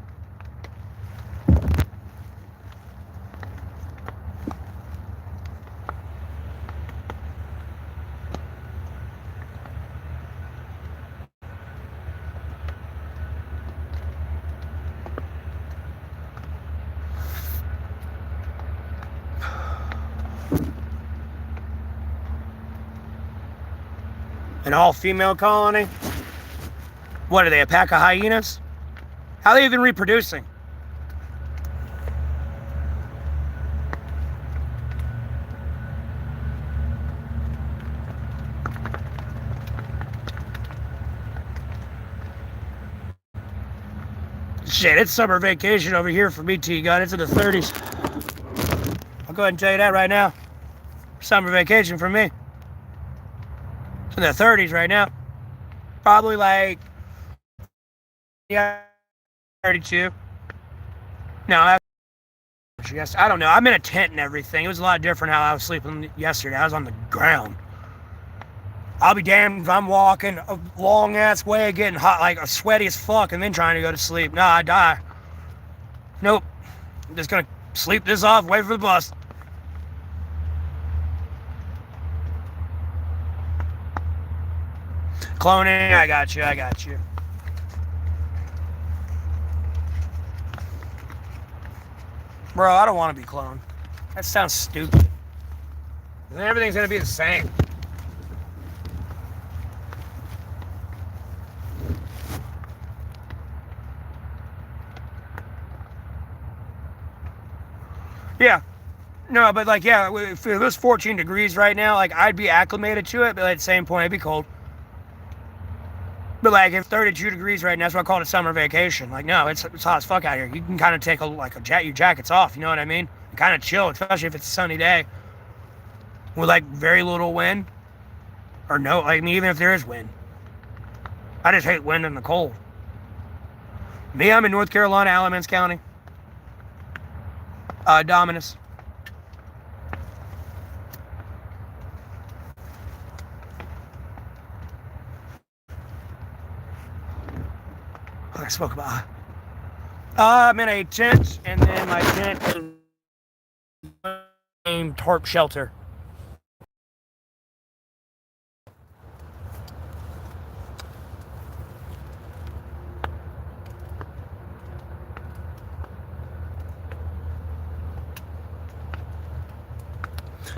An all-female colony? What are they, a pack of hyenas? How are they even reproducing? Shit, it's summer vacation over here for me, T-Gun. It's in the 30s. I'll go ahead and tell you that right now. Summer vacation for me. It's in the 30s right now. Probably like, yeah, 32. No, that's, I don't know. I'm in a tent and everything. It was a lot different how I was sleeping yesterday. I was on the ground. I'll be damned if I'm walking a long-ass way, getting hot, like sweaty as fuck, and then trying to go to sleep. Nah, I die. Nope. I'm just gonna sleep this off, wait for the bus. Cloning, I got you. Bro, I don't want to be cloned. That sounds stupid. Then everything's gonna be the same. Yeah. No, but like, yeah, if it was 14 degrees right now, like, I'd be acclimated to it, but at the same point, it'd be cold. But like, if 32 degrees right now, that's what I call it a summer vacation. Like, no, it's hot as fuck out here. You can kind of take your jackets off, you know what I mean? Kind of chill, especially if it's a sunny day. With like very little wind. Or no, like, even if there is wind. I just hate wind in the cold. Me, I'm in North Carolina, Alamance County. Dominus. I spoke about. I'm in a tent, and then my tent is named tarp shelter.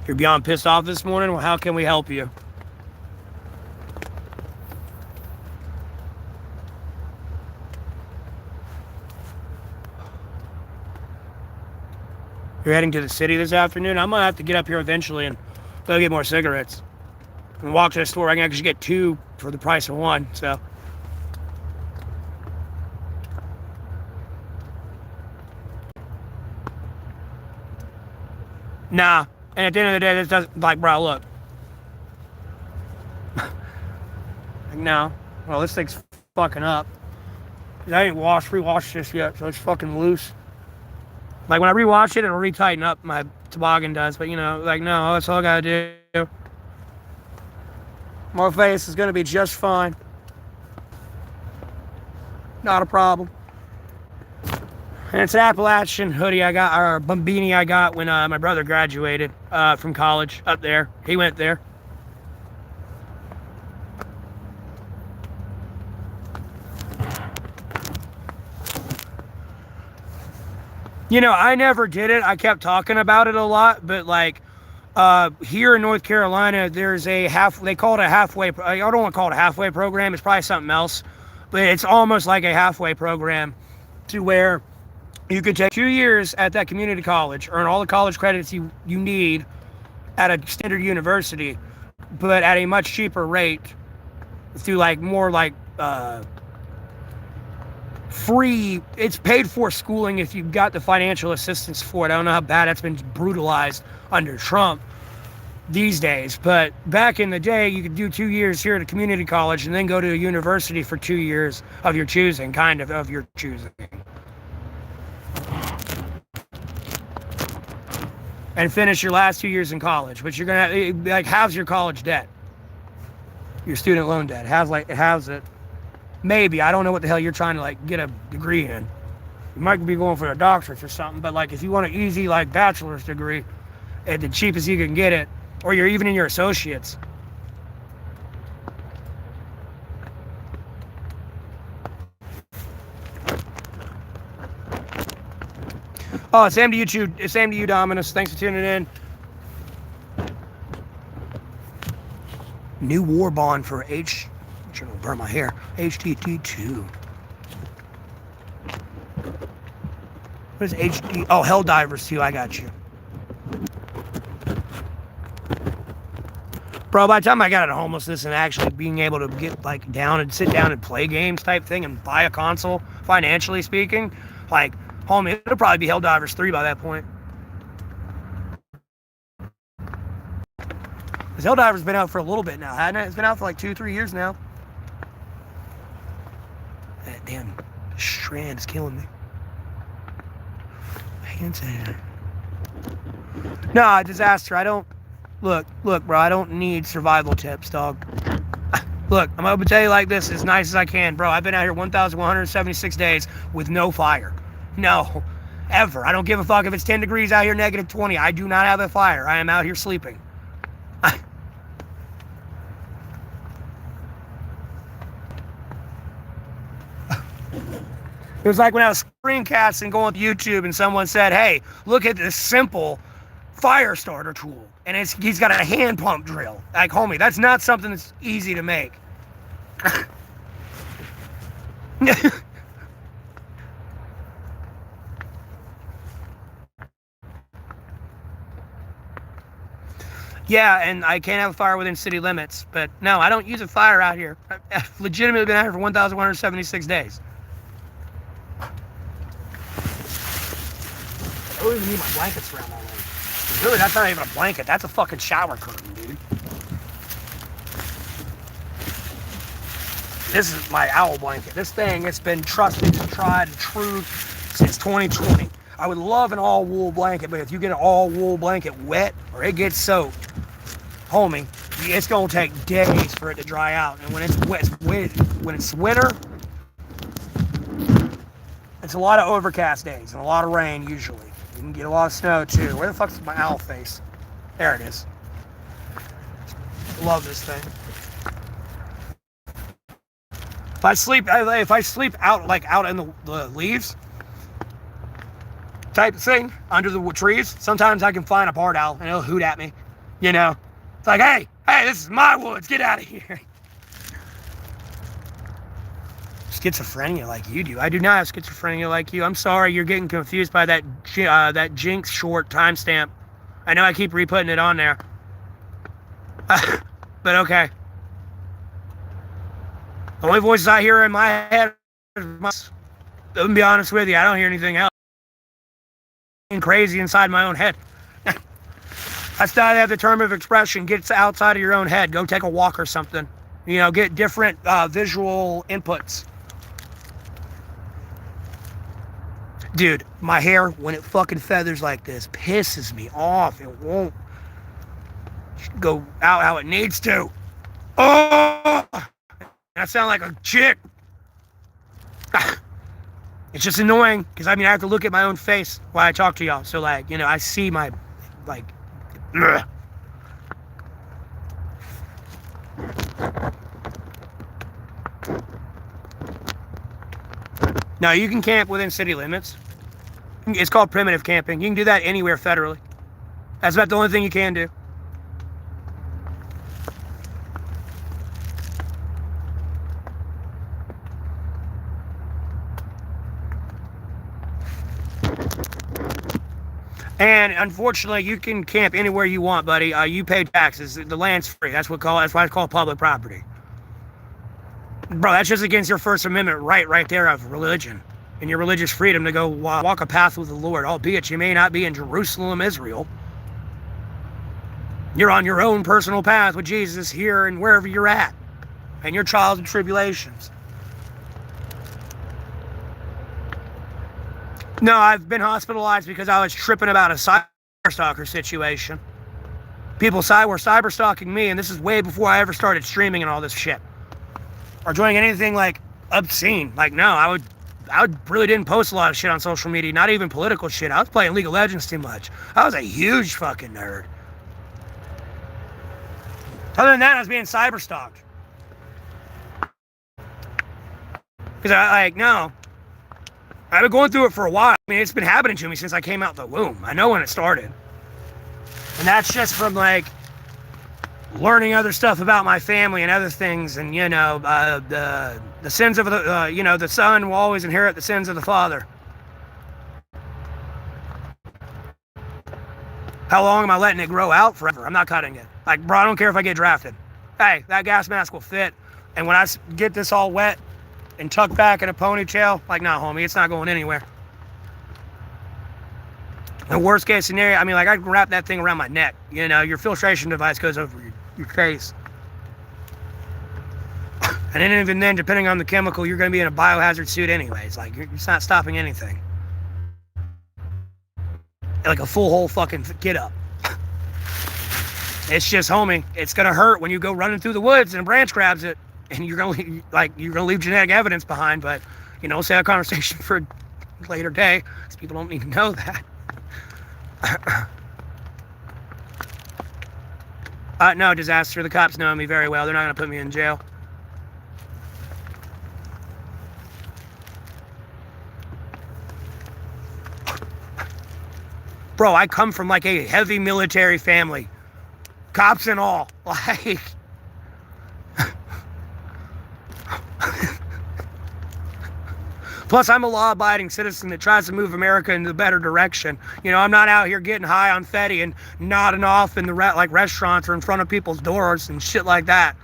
You're beyond pissed off this morning? Well, how can we help you? You're heading to the city this afternoon? I'm gonna have to get up here eventually and go get more cigarettes. And walk to the store. I can actually get 2 for the price of 1, so. Nah. And at the end of the day, this doesn't, like, bro, look. Like, no. Well, this thing's fucking up. I ain't rewashed this yet, so it's fucking loose. Like, when I rewash it, it'll retighten up, my toboggan does, but, you know, like, no, that's all I gotta do. My face is gonna be just fine. Not a problem. And it's an Appalachian hoodie I got, or beanie I got when my brother graduated from college up there. He went there. You know, I never did it. I kept talking about it a lot, but like here in North Carolina, there's a they call it a halfway, I don't want to call it a halfway program. It's probably something else, but it's almost like a halfway program to where you could take 2 years at that community college, earn all the college credits you need at a standard university, but at a much cheaper rate through like more like free, it's paid for schooling if you've got the financial assistance for it. I don't know how bad that's been brutalized under Trump these days, but back in the day, you could do 2 years here at a community college and then go to a university for 2 years of your choosing, of your choosing. and finish your last 2 years in college. But you're gonna like halves your college debt, your student loan debt. Halves it. Maybe, I don't know what the hell you're trying to like get a degree in. You might be going for a doctorate or something, but like if you want an easy like bachelor's degree at the cheapest you can get it, or you're even in your associates. Oh, same to you, Chu. Same to you, Dominus. Thanks for tuning in. New war bond for H. I'm trying to burn my hair. HTT2. What is HD? Oh, Helldivers 2. I got you. Bro, by the time I got into homelessness and actually being able to get like down and sit down and play games type thing and buy a console, financially speaking, like, homie, it'll probably be Helldivers 3 by that point. Because Helldivers been out for a little bit now, hasn't it? It's been out for like 2-3 years now. That damn strand is killing me. Hand sanitizer. Nah, disaster. I don't... Look, bro, I don't need survival tips, dog. Look, I'm going to tell you like this as nice as I can. Bro, I've been out here 1,176 days with no fire. No. Ever. I don't give a fuck if it's 10 degrees out here, negative 20. I do not have a fire. I am out here sleeping. It was like when I was screencasting going to YouTube and someone said, hey, look at this simple fire starter tool. And he's got a hand pump drill. Like, homie, that's not something that's easy to make. Yeah, and I can't have a fire within city limits. But no, I don't use a fire out here. I've legitimately been out here for 1,176 days. I don't even need my blankets around my legs. Really, that's not even a blanket. That's a fucking shower curtain, dude. This is my owl blanket. This thing, it's been trusted and tried and true since 2020. I would love an all-wool blanket, but if you get an all-wool blanket wet or it gets soaked, homie, it's gonna take days for it to dry out. And when it's wet, when it's winter, it's a lot of overcast days and a lot of rain usually. You can get a lot of snow too. Where the fuck's my owl face? There it is. Love this thing. If I sleep out like out in the leaves type thing under the trees, sometimes I can find a barred owl and it'll hoot at me. You know, it's like, hey, this is my woods. Get out of here. Schizophrenia like you do. I do not have schizophrenia like you. I'm sorry you're getting confused by that Jinx short timestamp. I know I keep re-putting it on there. But okay. The only voices I hear in my head is to be honest with you, I don't hear anything else. I'm crazy inside my own head. That's not have the term of expression. Get outside of your own head. Go take a walk or something. You know, get different visual inputs. Dude, my hair, when it fucking feathers like this, pisses me off. It won't go out how it needs to. Oh! I sound like a chick. It's just annoying, because I have to look at my own face while I talk to y'all. So, like, you know, I see my, like, ugh. No, you can camp within city limits. It's called primitive camping. You can do that anywhere federally. That's about the only thing you can do. And unfortunately, you can camp anywhere you want, buddy. You pay taxes. The land's free. That's why it's called public property. Bro, that's just against your First Amendment right there of religion and your religious freedom to go walk a path with the Lord, albeit you may not be in Jerusalem, Israel. You're on your own personal path with Jesus here and wherever you're at, and your trials and tribulations. No, I've been hospitalized because I was tripping about a stalker situation. People were cyber stalking me, and this is way before I ever started streaming and all this shit. Or doing anything like obscene. Like, no, I really didn't post a lot of shit on social media, not even political shit. I was playing League of Legends too much. I was a huge fucking nerd. Other than that, I was being cyber stalked. Because I've been going through it for a while. I mean, it's been happening to me since I came out the womb. I know when it started. And that's just from, like, learning other stuff about my family and other things. And, the sins of the son will always inherit the sins of the father. How long am I letting it grow out? Forever. I'm not cutting it. Like, bro, I don't care if I get drafted. Hey, that gas mask will fit. And when I get this all wet and tucked back in a ponytail, like, nah, homie, it's not going anywhere. The worst case scenario, I mean, like, I can wrap that thing around my neck. Your filtration device goes over your face. And then even then, depending on the chemical, you're going to be in a biohazard suit anyways. Like, it's not stopping anything. Like a full whole fucking get up. It's just, homie, it's going to hurt when you go running through the woods and a branch grabs it. And you're going to leave genetic evidence behind. But, we'll save a conversation for a later day. Because people don't need to know that. No, disaster. The cops know me very well. They're not going to put me in jail. Bro, I come from like a heavy military family. Cops and all. Like... Plus, I'm a law-abiding citizen that tries to move America in the better direction. I'm not out here getting high on Fetty and nodding off in the restaurants or in front of people's doors and shit like that.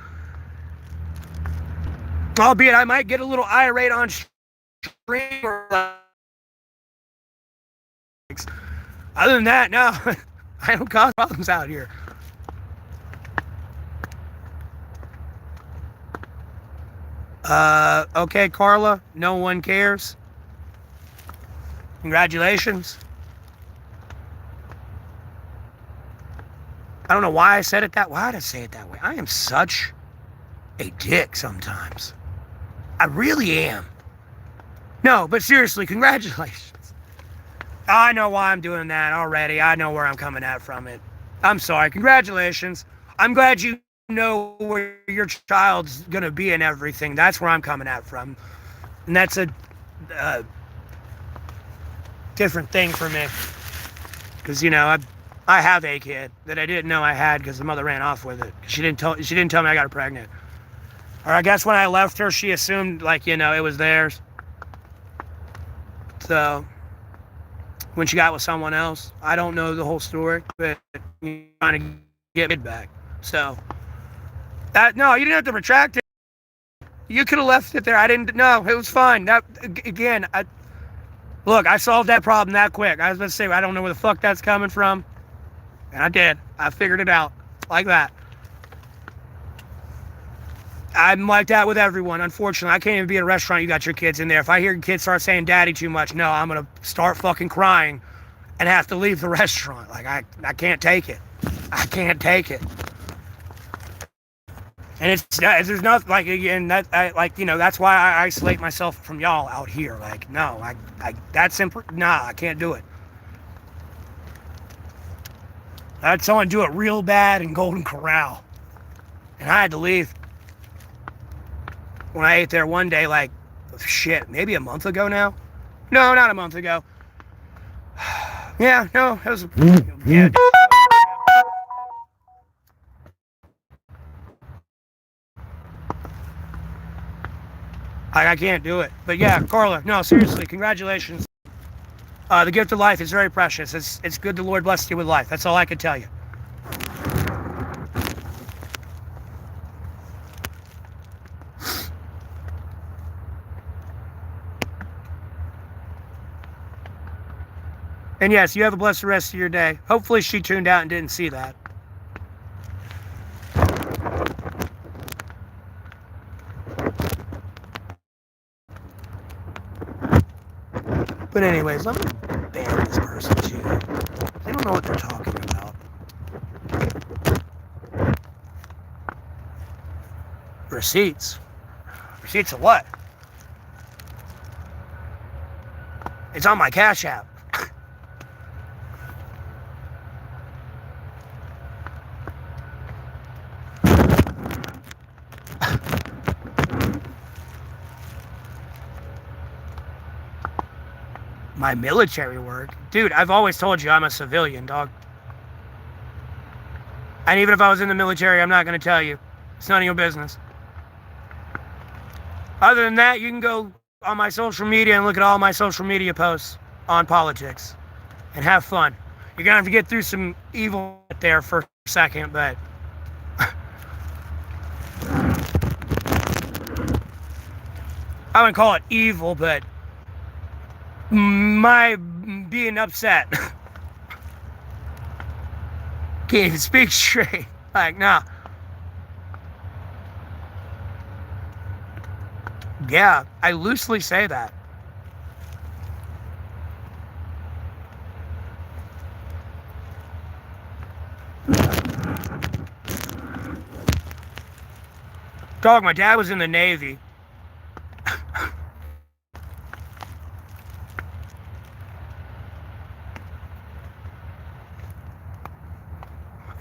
Albeit, I might get a little irate on stream or... Other than that, no. I don't cause problems out here. Okay, Carla, no one cares. Congratulations. I don't know why I said it that way. Why did I say it that way? I am such a dick sometimes. I really am. No, but seriously, congratulations. I know why I'm doing that already. I know where I'm coming at from it. I'm sorry. Congratulations. I'm glad you know where your child's gonna be and everything. That's where I'm coming at from, and that's a different thing for me, because I have a kid that I didn't know I had because the mother ran off with it. She didn't tell me I got her pregnant, or I guess when I left her, she assumed it was theirs. So when she got with someone else, I don't know the whole story, but trying to get it back. So. No, you didn't have to retract it. You could have left it there. I didn't. No, it was fine. That again. Look, I solved that problem that quick. I was going to say I don't know where the fuck that's coming from, and I did. I figured it out like that. I'm like that with everyone. Unfortunately, I can't even be in a restaurant. You got your kids in there. If I hear kids start saying "daddy" too much, no, I'm gonna start fucking crying, and have to leave the restaurant. Like I can't take it. I can't take it. And there's nothing, like, again, that's why I isolate myself from y'all out here. Like, no, that's simple. Nah, I can't do it. I had someone do it real bad in Golden Corral, and I had to leave. When I ate there one day, like, shit, maybe a month ago now? No, not a month ago. Yeah, no, it was, yeah. I can't do it. But yeah, Carla, no, seriously, congratulations. The gift of life is very precious. It's good the Lord blessed you with life. That's all I can tell you. And yes, you have a blessed rest of your day. Hopefully she tuned out and didn't see that. But anyways, let me ban this person too. They don't know know what they're talking about. Receipts. Receipts of what? It's on my Cash App. My military work? Dude, I've always told you I'm a civilian, dog. And even if I was in the military, I'm not going to tell you. It's none of your business. Other than that, you can go on my social media and look at all my social media posts on politics and have fun. You're going to have to get through some evil there for a second, but I wouldn't call it evil, but my being upset. Can't even speak straight. Like, nah. Yeah, I loosely say that. Dog, my dad was in the Navy.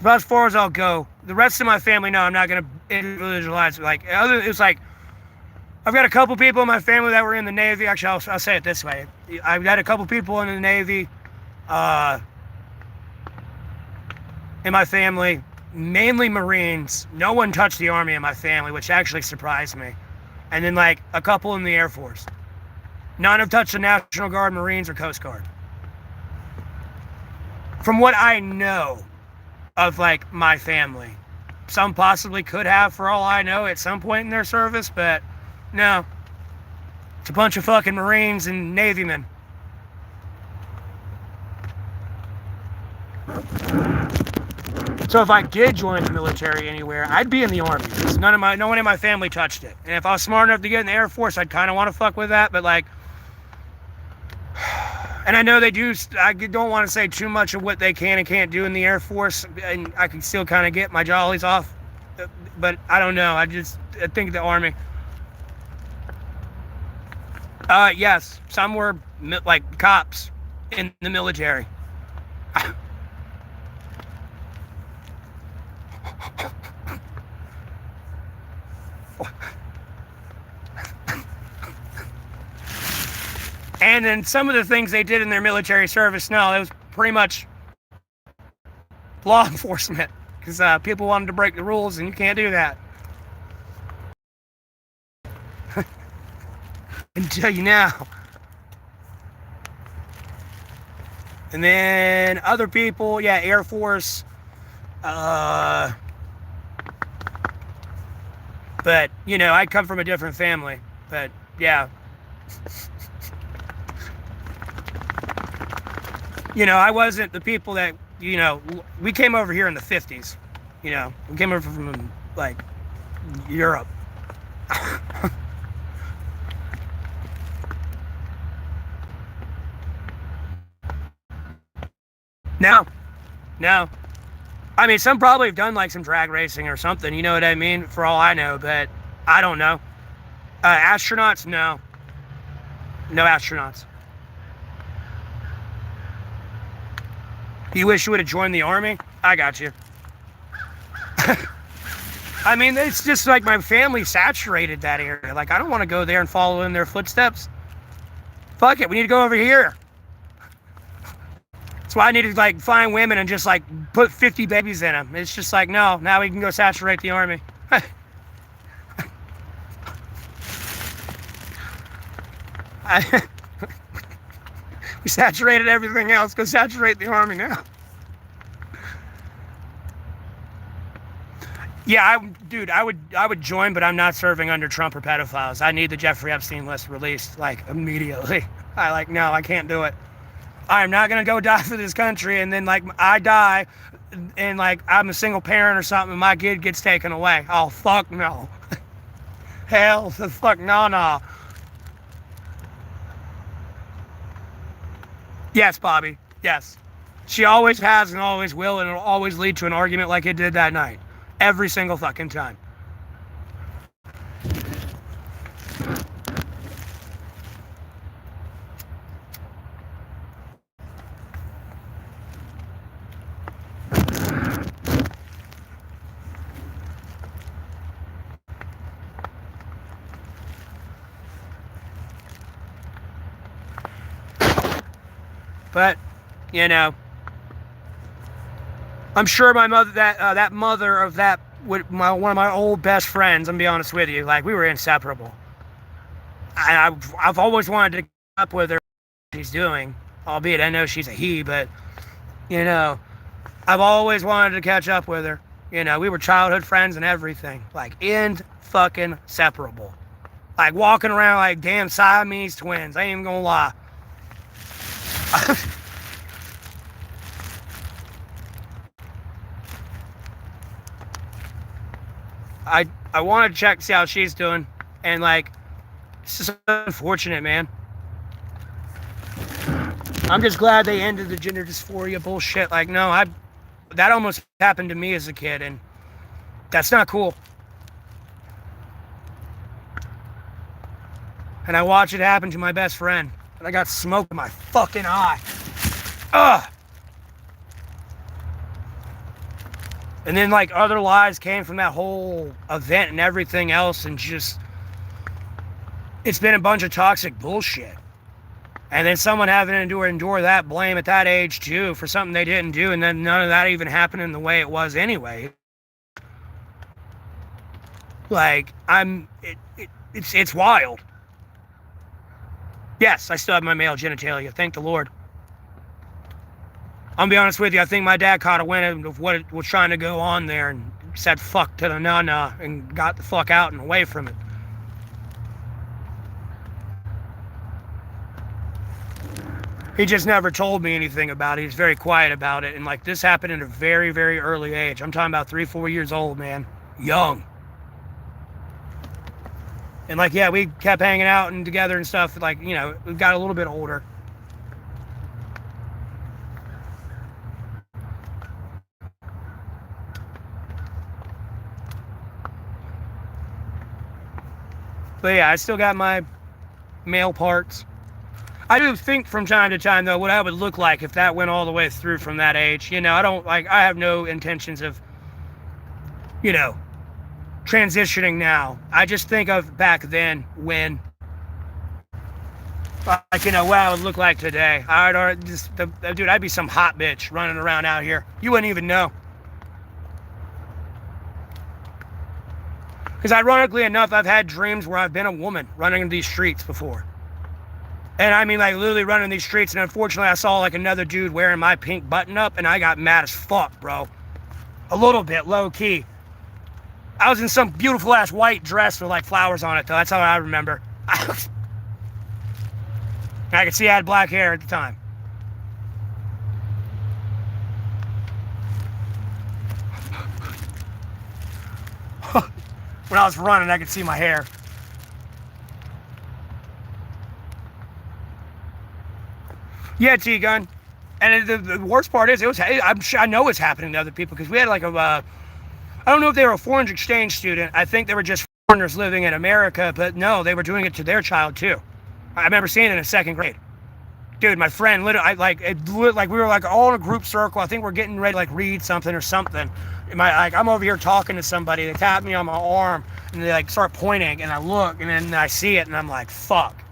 About as far as I'll go. The rest of my family, no, I'm not going to individualize. Like, it's like, I've got a couple people in my family that were in the Navy. Actually, I'll say it this way. I've got a couple people in the Navy in my family, mainly Marines. No one touched the Army in my family, which actually surprised me. And then, like, a couple in the Air Force. None have touched the National Guard, Marines, or Coast Guard. From what I know of, like, my family. Some possibly could have, for all I know, at some point in their service, but no. It's a bunch of fucking Marines and Navy men. So if I did join the military anywhere, I'd be in the Army. Because no one in my family touched it. And if I was smart enough to get in the Air Force, I'd kind of want to fuck with that, but like, and I know they do, I don't want to say too much of what they can and can't do in the Air Force, and I can still kind of get my jollies off, but I don't know, I think the Army. Yes, some were like cops in the military. And then some of the things they did in their military service, no, it was pretty much law enforcement. Because people wanted to break the rules, and you can't do that. I can tell you now. And then other people, yeah, Air Force. But, you know, I come from a different family. But, yeah. You know, I wasn't the people that, you know, we came over here in the 50s. You know, we came over from, like, Europe. No. I mean, some probably have done, like, some drag racing or something, you know what I mean? For all I know, but I don't know. Astronauts? No. No astronauts. You wish you would have joined the Army? I got you. I mean, it's just like my family saturated that area. Like, I don't want to go there and follow in their footsteps. Fuck it, we need to go over here. That's why I need to, like, find women and just, like, put 50 babies in them. It's just like, no, now we can go saturate the Army. We saturated everything else. Go saturate the Army now. Yeah, I would join, but I'm not serving under Trump or pedophiles. I need the Jeffrey Epstein list released, like, immediately. No, I can't do it. I'm not gonna go die for this country, and then, like, I die, and, like, I'm a single parent or something, and my kid gets taken away. Oh, fuck no. Hell the fuck no. Yes, Bobby. Yes. She always has and always will, and it'll always lead to an argument like it did that night. Every single fucking time. But, you know, I'm sure my mother, that mother of that, one of my old best friends, I'm gonna be honest with you, like, we were inseparable. I've always wanted to keep up with her, what she's doing, albeit I know she's a he, but, you know, I've always wanted to catch up with her. You know, we were childhood friends and everything, like, fucking separable. Like, walking around like damn Siamese twins, I ain't even gonna lie. I wanted to check to see how she's doing, and like, it's just unfortunate, man. I'm just glad they ended the gender dysphoria bullshit. Like, no, that almost happened to me as a kid, and that's not cool. And I watched it happen to my best friend, and I got smoke in my fucking eye. Ugh. And then, like, other lies came from that whole event and everything else, and just, it's been a bunch of toxic bullshit. And then someone having to endure that blame at that age, too, for something they didn't do, and then none of that even happening the way it was anyway. Like, it's wild. Yes, I still have my male genitalia, thank the Lord. I'll be honest with you, I think my dad caught a wind of what was trying to go on there and said fuck to the na-na and got the fuck out and away from it. He just never told me anything about it. He was very quiet about it. And like, this happened at a very, very early age. I'm talking about 3-4 years old, man. Young. And like, yeah, we kept hanging out and together and stuff. Like, you know, we got a little bit older. But yeah, I still got my male parts. I do think from time to time, though, what I would look like if that went all the way through from that age. You know, I have no intentions of, you know, transitioning now. I just think of back then when, like, you know, what I would look like today. Dude, I'd be some hot bitch running around out here. You wouldn't even know. Because ironically enough, I've had dreams where I've been a woman running in these streets before. And I mean, like, literally running these streets, and unfortunately I saw like another dude wearing my pink button up, and I got mad as fuck, bro. A little bit, low key. I was in some beautiful ass white dress with like flowers on it, though. That's how I remember. I could see I had black hair at the time. When I was running, I could see my hair. Yeah, T-Gun. And the worst part is, I know it's happening to other people, because we had like I don't know if they were a foreign exchange student. I think they were just foreigners living in America, but no, they were doing it to their child too. I remember seeing it in 2nd grade. Dude, my friend, literally, we were like all in a group circle. I think we're getting ready to like read something or something. I'm over here talking to somebody. They tap me on my arm and they like start pointing, and I look, and then I see it, and I'm like, fuck.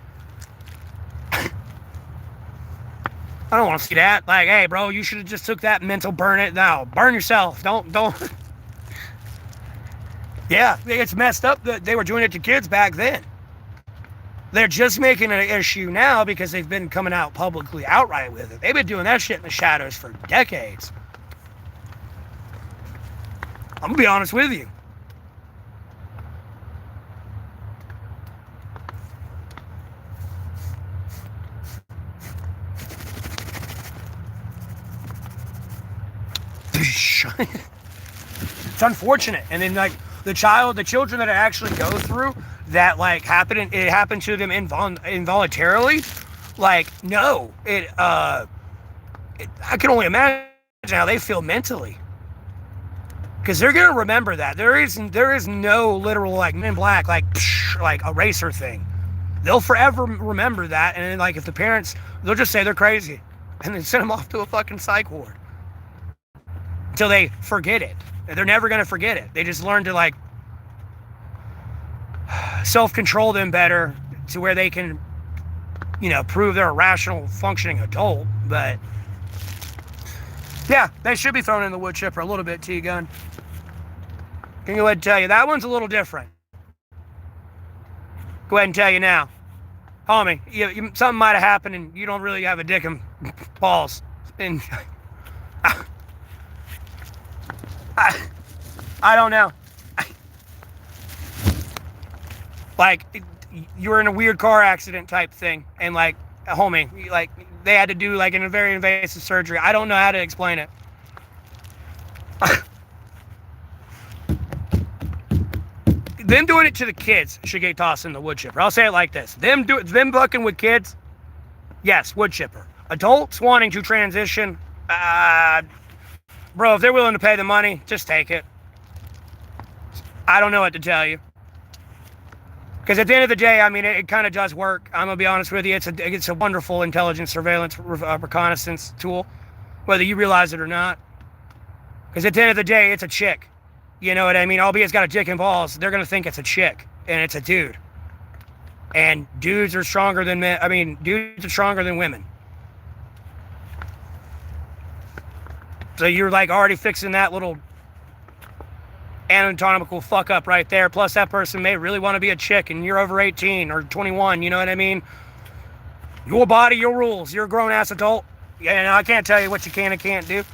I don't want to see that. Like, hey, bro, you should have just took that mental burn it. No, burn yourself. Don't. Yeah, it's messed up that they were doing it to kids back then. They're just making it an issue now because they've been coming out publicly outright with it. They've been doing that shit in the shadows for decades. I'm gonna be honest with you. It's unfortunate. And then like the children that actually go through that, like, it happened to them involuntarily, like, no, I can only imagine how they feel mentally. Because they're going to remember that. There is no literal, like, Men in Black, like eraser thing. They'll forever remember that. And then, like, if the parents, they'll just say they're crazy. And then send them off to a fucking psych ward. Until they forget it. They're never going to forget it. They just learn to, like, self-control them better to where they can, prove they're a rational, functioning adult. But, yeah, they should be thrown in the wood chipper a little bit, T-Gun. Can go ahead and tell you, that one's a little different. Go ahead and tell you now. Homie, something might have happened and you don't really have a dick and balls. And I don't know. Like, you were in a weird car accident type thing, and, like, homie, like, they had to do, like, a very invasive surgery. I don't know how to explain it. Them doing it to the kids should get tossed in the wood chipper. I'll say it like this. Them fucking with kids, yes, wood chipper. Adults wanting to transition, bro, if they're willing to pay the money, just take it. I don't know what to tell you. Because at the end of the day, I mean, it kind of does work. I'm going to be honest with you. It's a wonderful intelligence, surveillance, reconnaissance tool, whether you realize it or not. Because at the end of the day, it's a chick. You know what I mean? Albeit it's got a dick and balls, they're going to think it's a chick, and it's a dude. And dudes are stronger than men. I mean, dudes are stronger than women. So you're, like, already fixing that little anatomical fuck up right there. Plus, that person may really want to be a chick, and you're over 18 or 21, you know what I mean? Your body, your rules. You're a grown-ass adult. Yeah, I can't tell you what you can and can't do.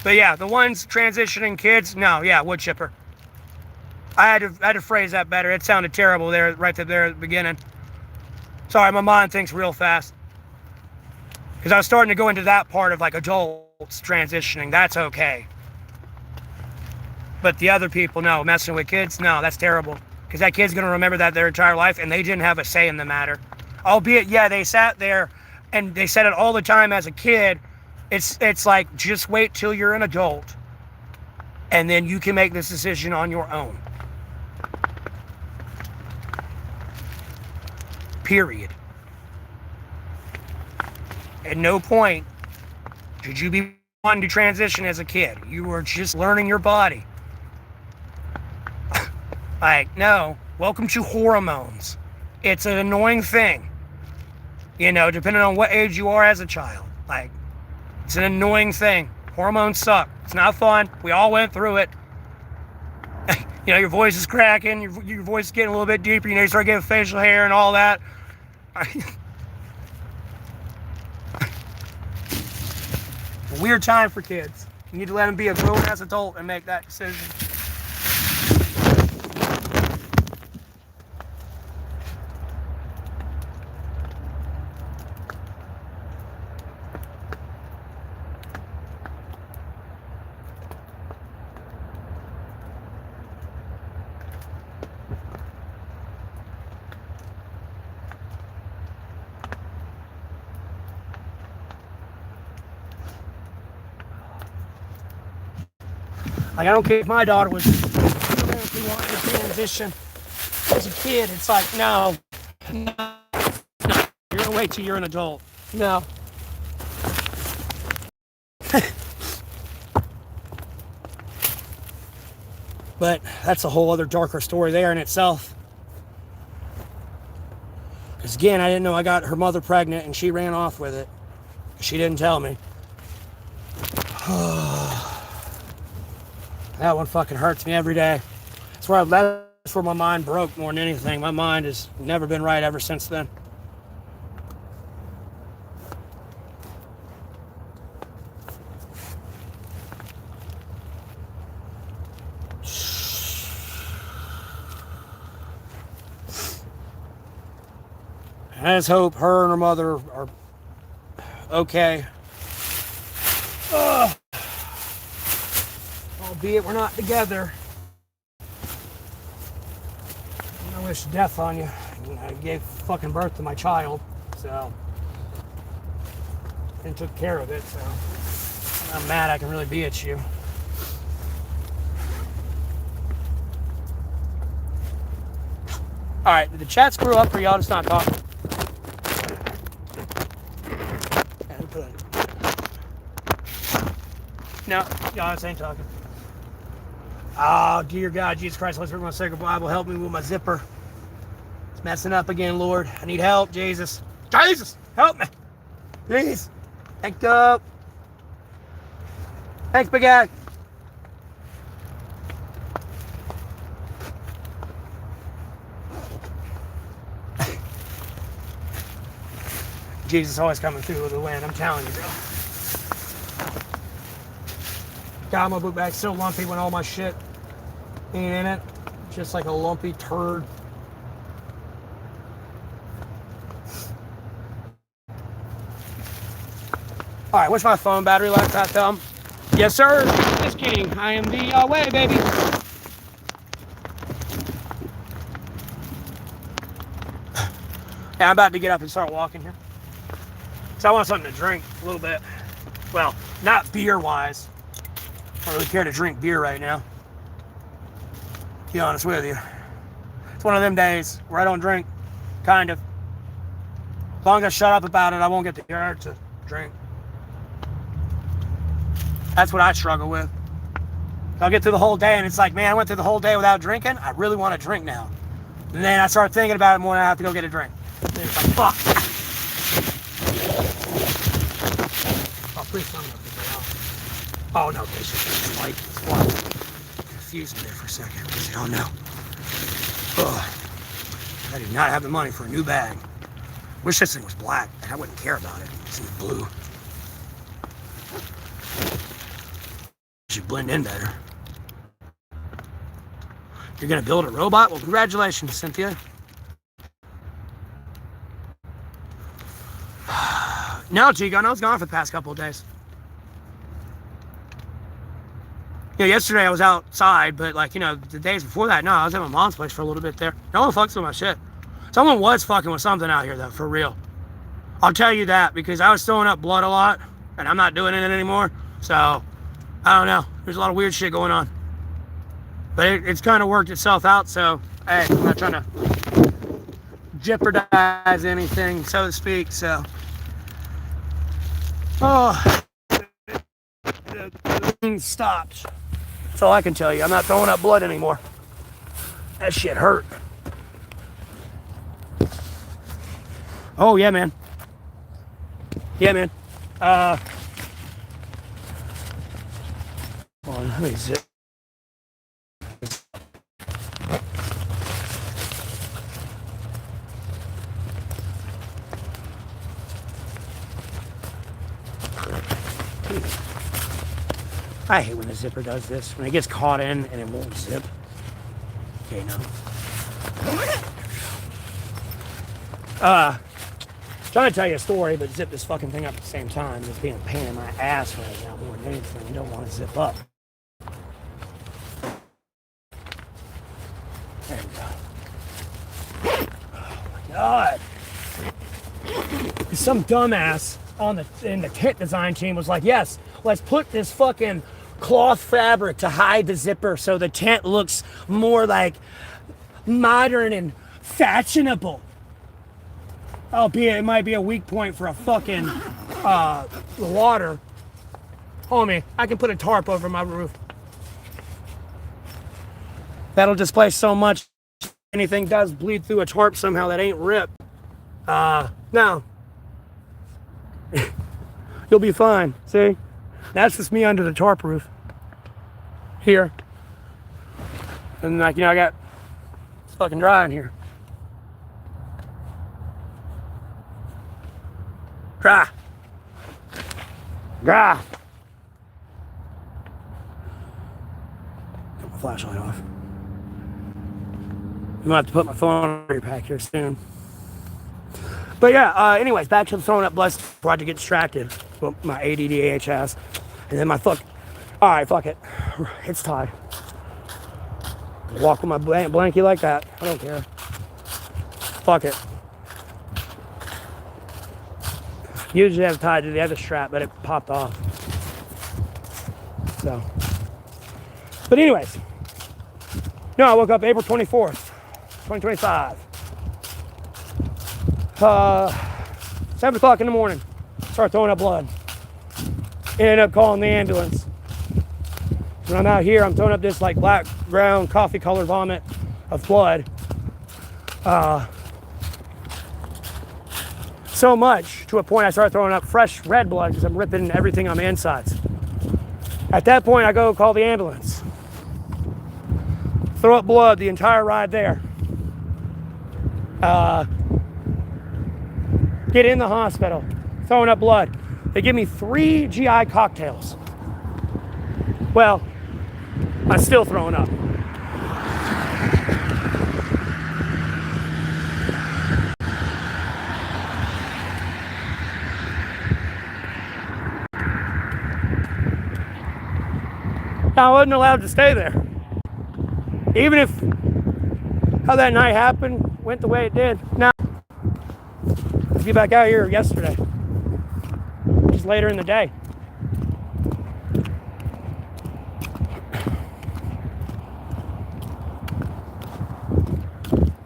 But yeah, the ones transitioning kids, no, yeah, wood chipper. I had to phrase that better. It sounded terrible there, right there at the beginning. Sorry, my mind thinks real fast. Because I was starting to go into that part of, like, adults transitioning. That's okay. But the other people, no, messing with kids, no, that's terrible. Because that kid's going to remember that their entire life, and they didn't have a say in the matter. Albeit, yeah, they sat there, and they said it all the time as a kid. It's like, just wait till you're an adult, and then you can make this decision on your own. Period. At no point should you be wanting to transition as a kid. You were just learning your body. Like, no, welcome to hormones. It's an annoying thing, depending on what age you are as a child. Like, it's an annoying thing. Hormones suck. It's not fun. We all went through it. Your voice is cracking. Your voice is getting a little bit deeper. You start getting facial hair and all that. A weird time for kids. You need to let them be a grown-ass adult and make that decision. Like, I don't care if my daughter was wanting to transition as a kid. It's like, no. You're going to wait till you're an adult. No. But that's a whole other darker story there in itself. Because, again, I didn't know I got her mother pregnant, and she ran off with it. She didn't tell me. That one fucking hurts me every day. That's where my mind broke more than anything. My mind has never been right ever since then. I just hope her and her mother are okay. Albeit we're not together. I wish death on you. I gave fucking birth to my child, so and took care of it, so I'm not mad I can really be at you. Alright, did the chat screw up or y'all just not talking? No, y'all just ain't talking. Oh, dear God, Jesus Christ, let's read my sacred Bible. Help me with my zipper. It's messing up again, Lord. I need help, Jesus. Jesus, help me. Please. Thank you. Thanks, big guy. Jesus always coming through with the wind, I'm telling you, bro. God, my book bag's so lumpy when all my shit ain't in it. Just like a lumpy turd. Alright, what's my phone battery life at, Tom? Yes, sir. Just kidding. I am the way, baby. Yeah, I'm about to get up and start walking here. So I want something to drink a little bit. Well, not beer-wise. I don't really care to drink beer right now. To be honest with you. It's one of them days where I don't drink. Kind of. As long as I shut up about it, I won't get the urge to drink. That's what I struggle with. I'll get through the whole day and it's like, man, I went through the whole day without drinking. I really want to drink now. And then I start thinking about it more and I have to go get a drink. And it's like, fuck. Oh, please tell me I'll pick that out. Oh, no, this is light. It's white. Confused me there for a second. I said, oh, no. Ugh. I did not have the money for a new bag. Wish this thing was black. I wouldn't care about it. It's in blue. Should blend in better. You're gonna build a robot? Well, congratulations, Cynthia. No, G-Gun, I was gone for the past couple of days. Yeah, yesterday I was outside, but like, you know, the days before that, no, I was at my mom's place for a little bit there. No one fucks with my shit. Someone was fucking with something out here though, for real. I'll tell you that because I was throwing up blood a lot and I'm not doing it anymore. So, I don't know. There's a lot of weird shit going on. But it's kind of worked itself out, so, hey, I'm not trying to jeopardize anything, so to speak, so. Oh, the thing stopped. That's all I can tell you. I'm not throwing up blood anymore. That shit hurt. Oh, yeah, man. Yeah, man. Hold on, let me zip. I hate when the zipper does this. When it gets caught in and it won't zip. Okay, no. Trying to tell you a story, but zip this fucking thing up at the same time. It's being a pain in my ass right now more than anything. You don't want to zip up. There we go. Oh my God. Some dumbass in the tent design team was like, yes, let's put this fucking cloth fabric to hide the zipper so the tent looks more like modern and fashionable. Albeit it might be a weak point for a fucking water. Homie, I can put a tarp over my roof. That'll displace so much. Anything does bleed through a tarp somehow that ain't ripped. No. You'll be fine. See? That's just me under the tarp roof. Here. And like, you know, it's fucking dry in here. Dry. Dry. Put my flashlight off. I'm gonna have to put my phone on your pack here soon. But yeah, anyways, back to the throwing up blood before I had to get distracted. Well, my ADD AHS. And then my alright, fuck it. It's tied. Walk with my blankie like that. I don't care. Fuck it. Usually I have it tied to the other strap, but it popped off. So, but anyways, no, I woke up April 24th, 2025. 7 o'clock in the morning, start throwing up blood. Ended up calling the ambulance. When I'm out here, I'm throwing up this like black, brown, coffee colored vomit of blood. So much to a point I started throwing up fresh red blood because I'm ripping everything on the insides. At that point, I go call the ambulance. Throw up blood the entire ride there. Get in the hospital, throwing up blood. They give me 3 GI cocktails. Well, I'm still throwing up. Now, I wasn't allowed to stay there. Even if how that night happened went the way it did. Now, let's get back out here yesterday. Just later in the day.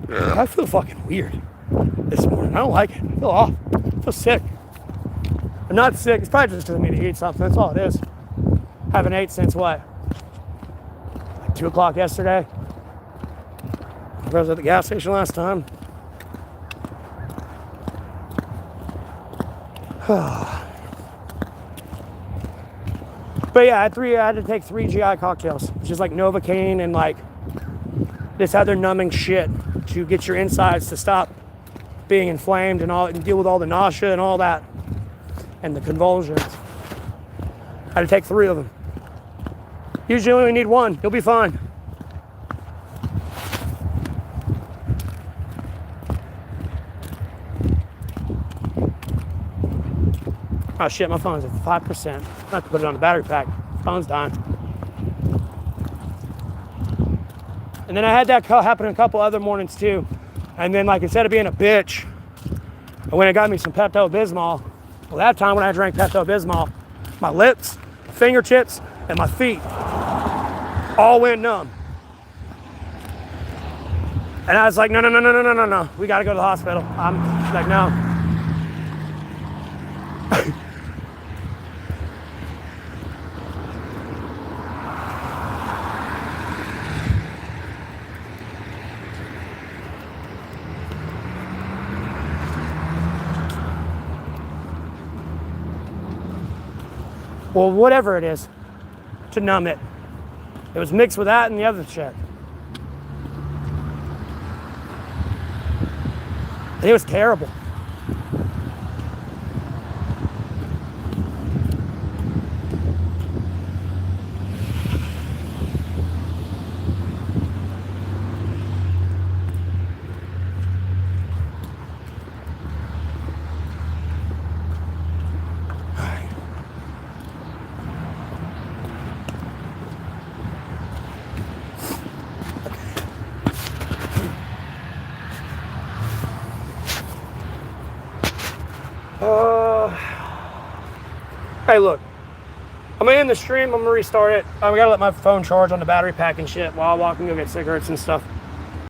I feel fucking weird this morning. I don't like it. I feel off. I feel sick. I'm not sick. It's probably just because I need to eat something. That's all it is. Haven't ate since what? Like 2 o'clock yesterday. I was at the gas station last time. But yeah, I had to take 3 GI cocktails, which is like Novocaine and like this other numbing shit to get your insides to stop being inflamed and all, and deal with all the nausea and all that, and the convulsions. I had to take 3 of them. Usually you only need 1. You'll be fine. Oh shit, my phone's at 5%. I have to put it on the battery pack. Phone's dying. And then I had that happen a couple other mornings too. And then like instead of being a bitch, I went and got me some Pepto-Bismol. Well, that time when I drank Pepto-Bismol, my lips, fingertips, and my feet all went numb. And I was like, no. We gotta go to the hospital. I'm like, no. Well, whatever it is, to numb it. It was mixed with that and the other shit. And it was terrible. Hey, look, I'm gonna end the stream. I'm gonna restart it. I gotta let my phone charge on the battery pack and shit while I walk and go get cigarettes and stuff.